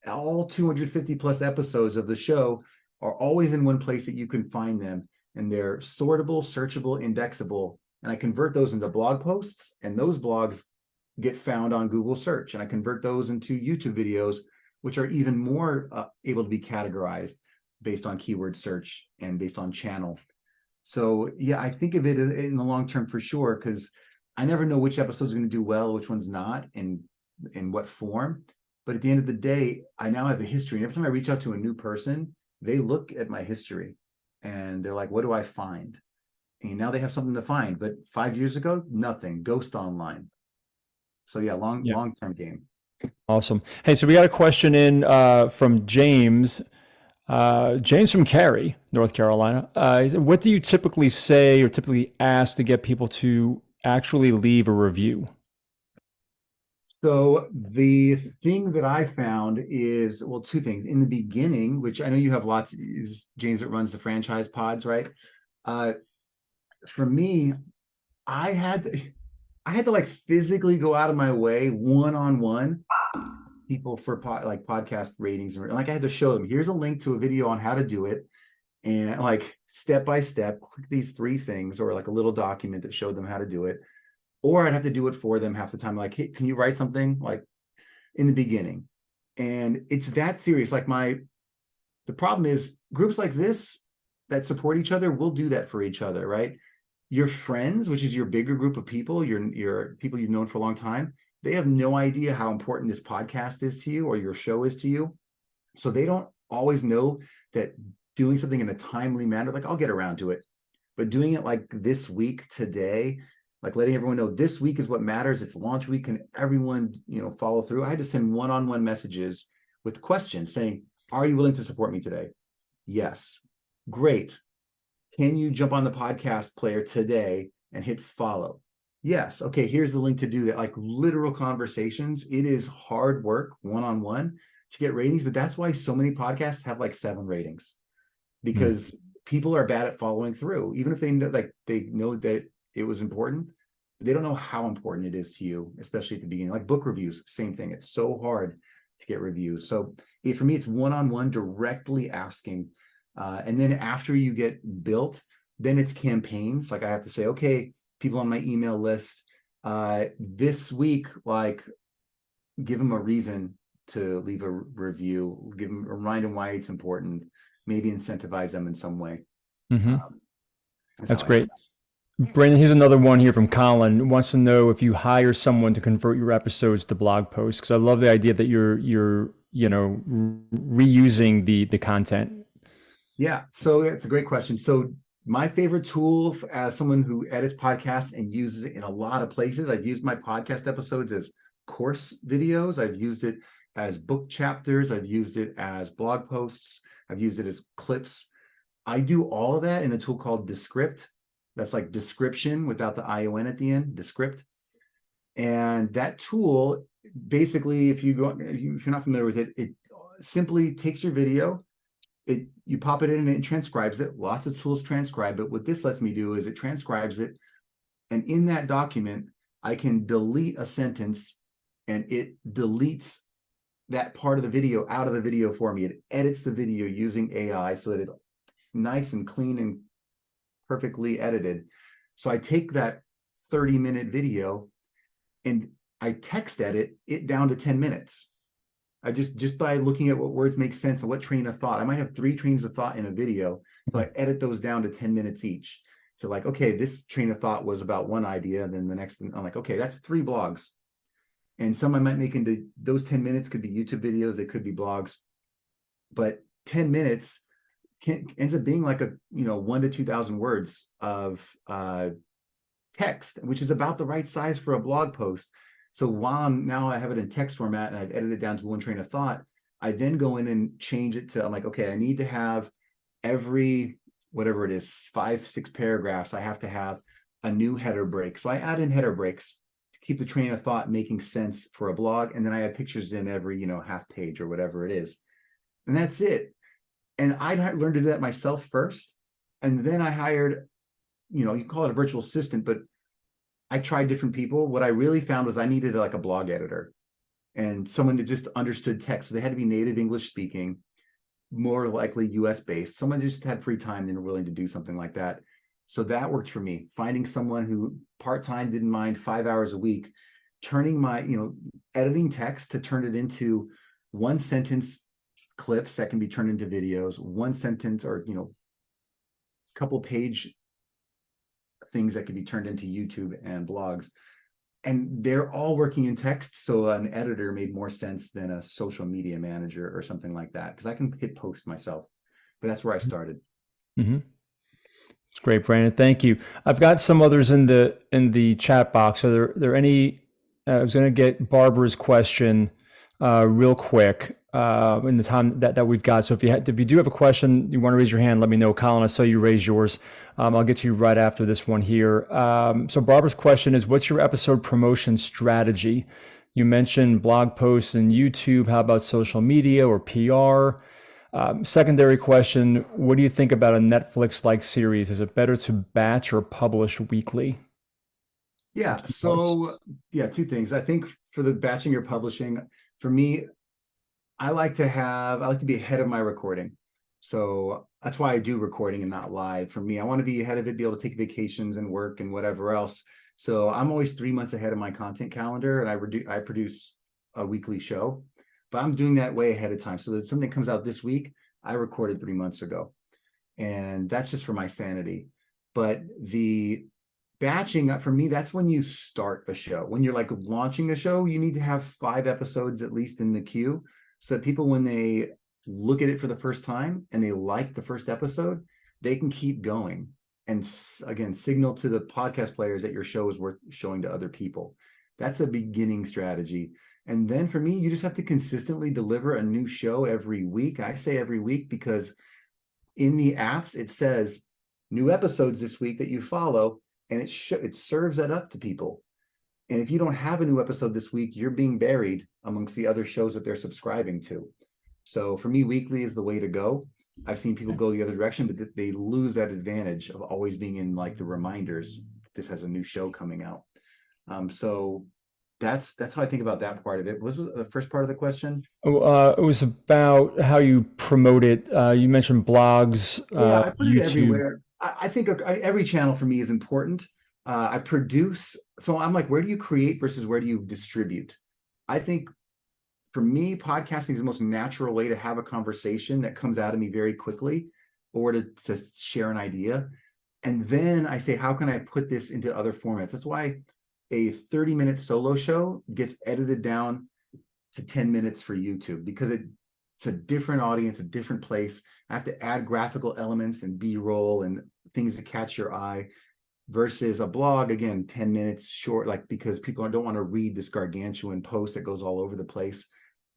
All 250 plus episodes of the show are always in one place that you can find them, and they're sortable, searchable, indexable. And I convert those into blog posts, and those blogs get found on Google search. And I convert those into YouTube videos, which are even more able to be categorized based on keyword search and based on channel. So yeah, I think of it in the long term for sure, because I never know which episode's going to do well, which one's not, and in what form. But at the end of the day, I now have a history. And every time I reach out to a new person, they look at my history and they're like, what do I find? And now they have something to find. But 5 years ago, nothing. Ghost online. So yeah, long-term game. Awesome. Hey, so we got a question in from James. James from Cary, North Carolina. He said, what do you typically say or typically ask to get people to actually leave a review? So the thing that I found is, well, two things. In the beginning, which I know you have lots, is James that runs the franchise pods, right? For me, I had to like physically go out of my way one-on-one people for podcast ratings, and like I had to show them, here's a link to a video on how to do it, and like step by step, click these 3 things, or like a little document that showed them how to do it. Or I'd have to do it for them half the time. Like, hey, can you write something, like in the beginning? And it's that serious. Like the problem is groups like this that support each other will do that for each other, right? Your friends, which is your bigger group of people, your people you've known for a long time, they have no idea how important this podcast is to you or your show is to you. So they don't always know that doing something in a timely manner, like I'll get around to it, but doing it like this week, today, like letting everyone know this week is what matters. It's launch week, and everyone, follow through. I had to send one-on-one messages with questions saying, are you willing to support me today? Yes. Great. Can you jump on the podcast player today and hit follow? Yes. Okay, here's the link to do that. Like literal conversations. It is hard work one-on-one to get ratings, but that's why so many podcasts have like 7 ratings, because people are bad at following through. Even if they know that it was important, they don't know how important it is to you, especially at the beginning. Like book reviews, same thing. It's so hard to get reviews. So for me, it's one-on-one, directly asking. And then after you get built, then it's campaigns. Like I have to say, okay, people on my email list, this week, like give them a reason to leave a review, remind them why it's important, maybe incentivize them in some way. That's great. Brandon, here's another one here from Colin. Wants to know if you hire someone to convert your episodes to blog posts, because I love the idea that you're reusing the content. Yeah, so that's a great question. So my favorite tool as someone who edits podcasts and uses it in a lot of places, I've used my podcast episodes as course videos. I've used it as book chapters. I've used it as blog posts. I've used it as clips. I do all of that in a tool called Descript. That's like description without the ION at the end, Descript. And that tool, basically, if you're not familiar with it, it simply takes your video, you pop it in and it transcribes it. Lots of tools transcribe it. What this lets me do is it transcribes it. And in that document, I can delete a sentence and it deletes that part of the video out of the video for me. It edits the video using AI so that it's nice and clean and perfectly edited. So I take that 30-minute video and I text edit it down to 10 minutes. I just by looking at what words make sense and what train of thought. I might have 3 trains of thought in a video, so I edit those down to 10 minutes each. So like, okay, this train of thought was about one idea, and then the next thing, I'm like, okay, that's 3 blogs. And some I might make into those 10 minutes could be YouTube videos, they could be blogs. But 10 minutes ends up being like 1,000 to 2,000 words of text, which is about the right size for a blog post. So while I have it in text format and I've edited it down to one train of thought, I then go in and change it to, I'm like, okay, I need to have every, whatever it is, 5-6 paragraphs, I have to have a new header break. So I add in header breaks to keep the train of thought making sense for a blog. And then I add pictures in every, half page or whatever it is. And that's it. And I learned to do that myself first. And then I hired, you can call it a virtual assistant, but I tried different people. What I really found was I needed like a blog editor and someone that just understood text. So they had to be native English speaking, more likely US based. Someone just had free time and were willing to do something like that. So that worked for me. Finding someone who part-time didn't mind 5 hours a week, turning my, editing text to turn it into 1-sentence clips that can be turned into videos, 1 sentence or, couple page things that can be turned into YouTube and blogs. And they're all working in text. So an editor made more sense than a social media manager or something like that, because I can hit post myself. But that's where I started. Mm-hmm. It's great, Brandon. Thank you. I've got some others in the chat box. Are there any? I was going to get Barbara's question real quick in the time that we've got. So if you do have a question, you want to raise your hand, let me know. Colin, I saw you raise yours. I'll get to you right after this one here. So Barbara's question is, what's your episode promotion strategy? You mentioned blog posts and YouTube. How about social media or PR? Secondary question, what do you think about a Netflix-like series? Is it better to batch or publish weekly? Yeah, so yeah, two things. I think for the batching or publishing, for me, I like to be ahead of my recording. So that's why I do recording and not live. For me, I want to be ahead of it, be able to take vacations and work and whatever else. So I'm always 3 months ahead of my content calendar, and I produce a weekly show, but I'm doing that way ahead of time. So that something comes out this week, I recorded 3 months ago, and that's just for my sanity. But the batching, for me, that's when you start a show. When you're like launching a show, you need to have 5 episodes at least in the queue, so that people, when they look at it for the first time and they like the first episode, they can keep going and again signal to the podcast players that your show is worth showing to other people. That's a beginning strategy. And then for me, you just have to consistently deliver a new show every week. I say every week because in the apps it says new episodes this week that you follow, and it serves that up to people. And if you don't have a new episode this week, you're being buried amongst the other shows that they're subscribing to. So for me, weekly is the way to go. I've seen people go the other direction, but they lose that advantage of always being in like the reminders. This has a new show coming out. So that's how I think about that part of it. What was the first part of the question? It was about how you promote it. You mentioned blogs, Yeah, I put it YouTube. everywhere. I think every channel for me is important. I produce, so I'm like, where do you create versus where do you distribute? I think for me, podcasting is the most natural way to have a conversation that comes out of me very quickly, or to share an idea. And then I say, how can I put this into other formats? That's why a 30-minute solo show gets edited down to 10 minutes for YouTube, because it's a different audience, a different place. I have to add graphical elements and B-roll and things that catch your eye, versus a blog, again, 10 minutes short, like, because people don't want to read this gargantuan post that goes all over the place.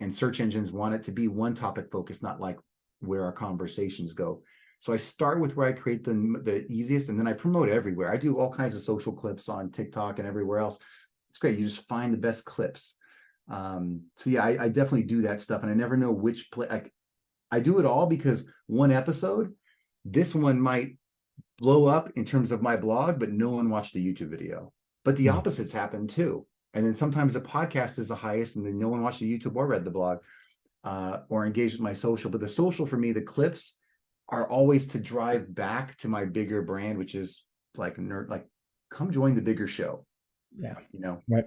And search engines want it to be one topic focus, not like where our conversations go. So I start with where I create the easiest, and then I promote everywhere. I do all kinds of social clips on TikTok and everywhere else. It's great. You just find the best clips. So yeah, I definitely do that stuff, and I never know which I do it all, because one episode, this one might blow up in terms of my blog, but no one watched the YouTube video. But the opposites happen too. And then sometimes the podcast is the highest, and then no one watched the YouTube or read the blog, or engaged with my social. But the social for me, the clips are always to drive back to my bigger brand, which is like come join the bigger show. Yeah. Right.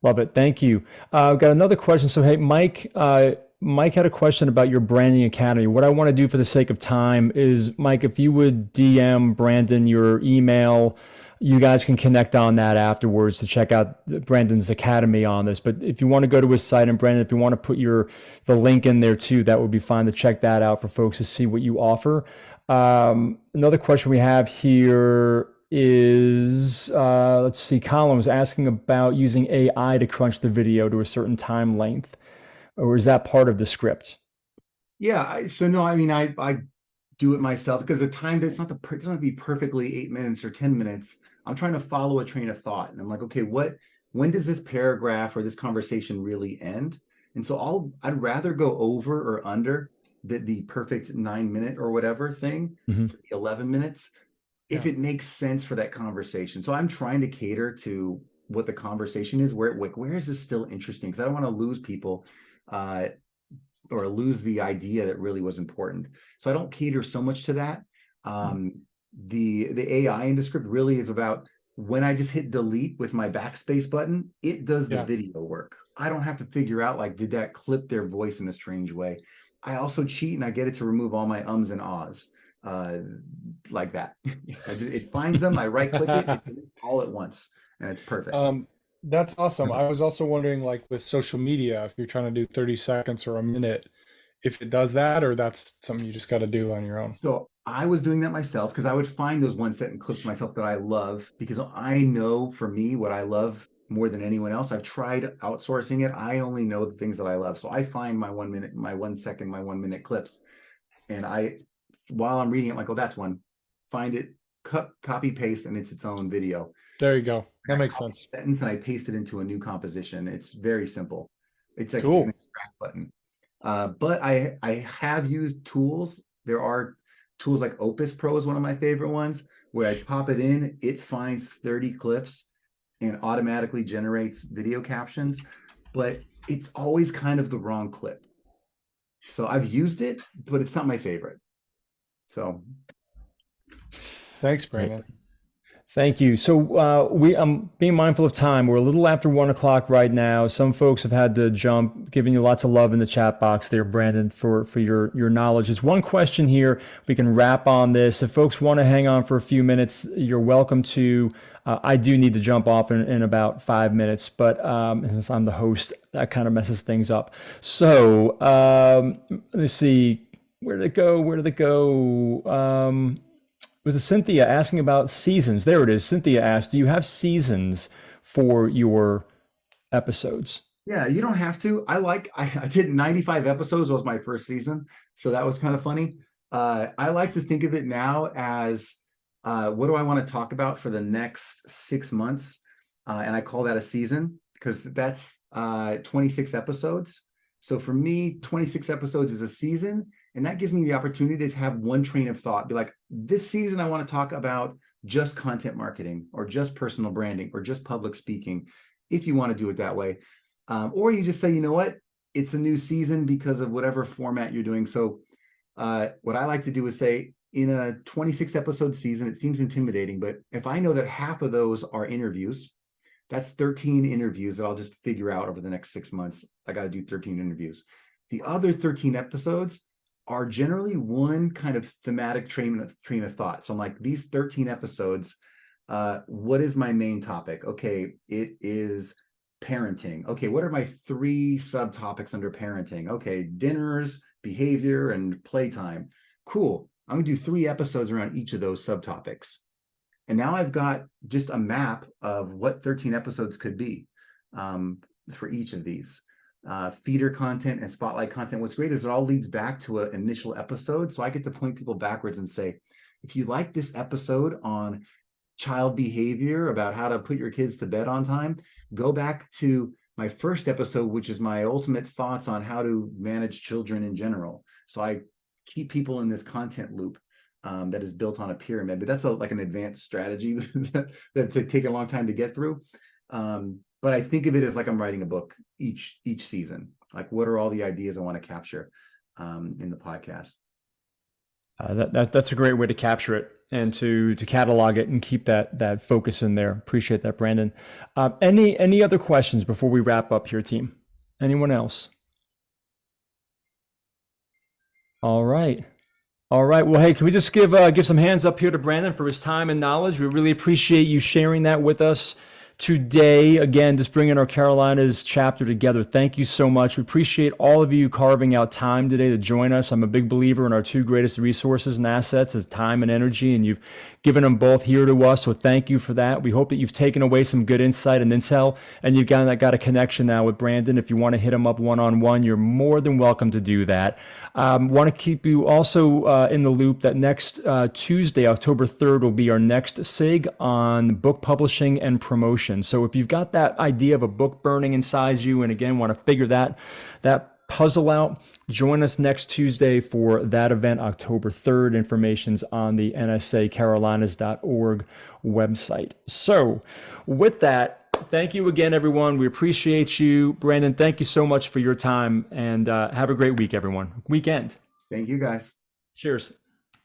Love it. Thank you. I've got another question. So, hey, Mike had a question about your branding academy. What I want to do for the sake of time is, Mike, if you would DM Brandon your email, you guys can connect on that afterwards to check out Brandon's academy on this. But if you want to go to his site, and Brandon, if you want to put the link in there too, that would be fine to check that out for folks to see what you offer. Another question we have here is, let's see, Colin was asking about using AI to crunch the video to a certain time length, or is that part of the script? Yeah, so no, I mean, I do it myself, because the time doesn't have to be perfectly 8 minutes or 10 minutes. I'm trying to follow a train of thought, and I'm like, okay, when does this paragraph or this conversation really end? And so I'd rather go over or under the perfect 9 minute or whatever thing, 11 minutes, if it makes sense for that conversation. So I'm trying to cater to what the conversation is, where is this still interesting? Because I don't want to lose people, or lose the idea that really was important. So I don't cater so much to that. The AI in the script really is about, when I just hit delete with my backspace button, it does the video work. I don't have to figure out, like, did that clip their voice in a strange way? I also cheat, and I get it to remove all my ums and ahs, like that. It finds them, I right click it all at once, and it's perfect. That's awesome. I was also wondering, like, with social media, if you're trying to do 30 seconds or a minute, if it does that, or that's something you just got to do on your own. So I was doing that myself, because I would find those 1 second clips myself that I love, because I know, for me, what I love more than anyone else. I've tried outsourcing it. I only know the things that I love. So I find my 1 minute, my 1 second, my 1 minute clips, and while I'm reading it, I'm like, oh, that's one. Find it, copy paste, and it's its own video. There you go. That I makes copy sense. a sentence and I paste it into a new composition. It's very simple. It's like Cool. an extract button. But I have used tools. There are tools like Opus Pro is one of my favorite ones, where I pop it in, it finds 30 clips and automatically generates video captions, but it's always kind of the wrong clip. So I've used it, but it's not my favorite. So Thanks, Brandon. Thank you. So I'm being mindful of time. We're a little after 1 o'clock right now. Some folks have had to jump, giving you lots of love in the chat box there, Brandon, for your knowledge. There's one question here. We can wrap on this. If folks want to hang on for a few minutes, you're welcome to. I do need to jump off in about 5 minutes, but since I'm the host, that kind of messes things up. So let's see. Where did it go? Was it Cynthia asking about seasons? There it is. Cynthia asked, do you have seasons for your episodes? yeah, you don't have to. I did 95 episodes was my first season. So that was kind of funny. I like to think of it now as what do I want to talk about for the next 6 months? And I call that a season because that's 26 episodes. So for me, 26 episodes is a season. And that gives me the opportunity to have one train of thought, be like, this season, I want to talk about just content marketing or just personal branding or just public speaking, if you want to do it that way. Or you just say, you know what, it's a new season because of whatever format you're doing. So what I like to do is say, in a 26 episode season, it seems intimidating, but if I know that half of those are interviews, that's 13 interviews that I'll just figure out over the next 6 months. I got to do 13 interviews. The other 13 episodes are generally one kind of thematic train of thought. So I'm like, these 13 episodes, what is my main topic? Okay, it is parenting. Okay, what are my 3 subtopics under parenting? Okay, dinners, behavior, and playtime. Cool. I'm gonna do 3 episodes around each of those subtopics. And now I've got just a map of what 13 episodes could be for each of these. Feeder content and spotlight content. What's great is it all leads back to an initial episode. So I get to point people backwards and say, if you like this episode on child behavior, about how to put your kids to bed on time, go back to my first episode, which is my ultimate thoughts on how to manage children in general. So I keep people in this content loop that is built on a pyramid, but that's like an advanced strategy that take a long time to get through. But I think of it as like I'm writing a book each season. Like, what are all the ideas I want to capture in the podcast? That's a great way to capture it and to catalog it and keep that focus in there. Appreciate that, Brandon. Any other questions before we wrap up here, team? Anyone else? All right. Well, hey, can we just give some hands up here to Brandon for his time and knowledge? We really appreciate you sharing that with us today. Again, just bringing our Carolinas chapter together. Thank you so much. We appreciate all of you carving out time today to join us. I'm a big believer in our 2 greatest resources and assets is time and energy, and you've given them both here to us. So thank you for that. We hope that you've taken away some good insight and intel, and you've got a connection now with Brandon. If you want to hit him up one-on-one, you're more than welcome to do that. Want to keep you also in the loop that next Tuesday, October 3rd, will be our next SIG on book publishing and promotion. So if you've got that idea of a book burning inside you, and again, want to figure that puzzle out, join us next Tuesday for that event, October 3rd. Information's on the nsacarolinas.org website. So with that, thank you again, everyone. We appreciate you. Brandon, thank you so much for your time, and have a great week, everyone. Weekend. Thank you, guys. Cheers.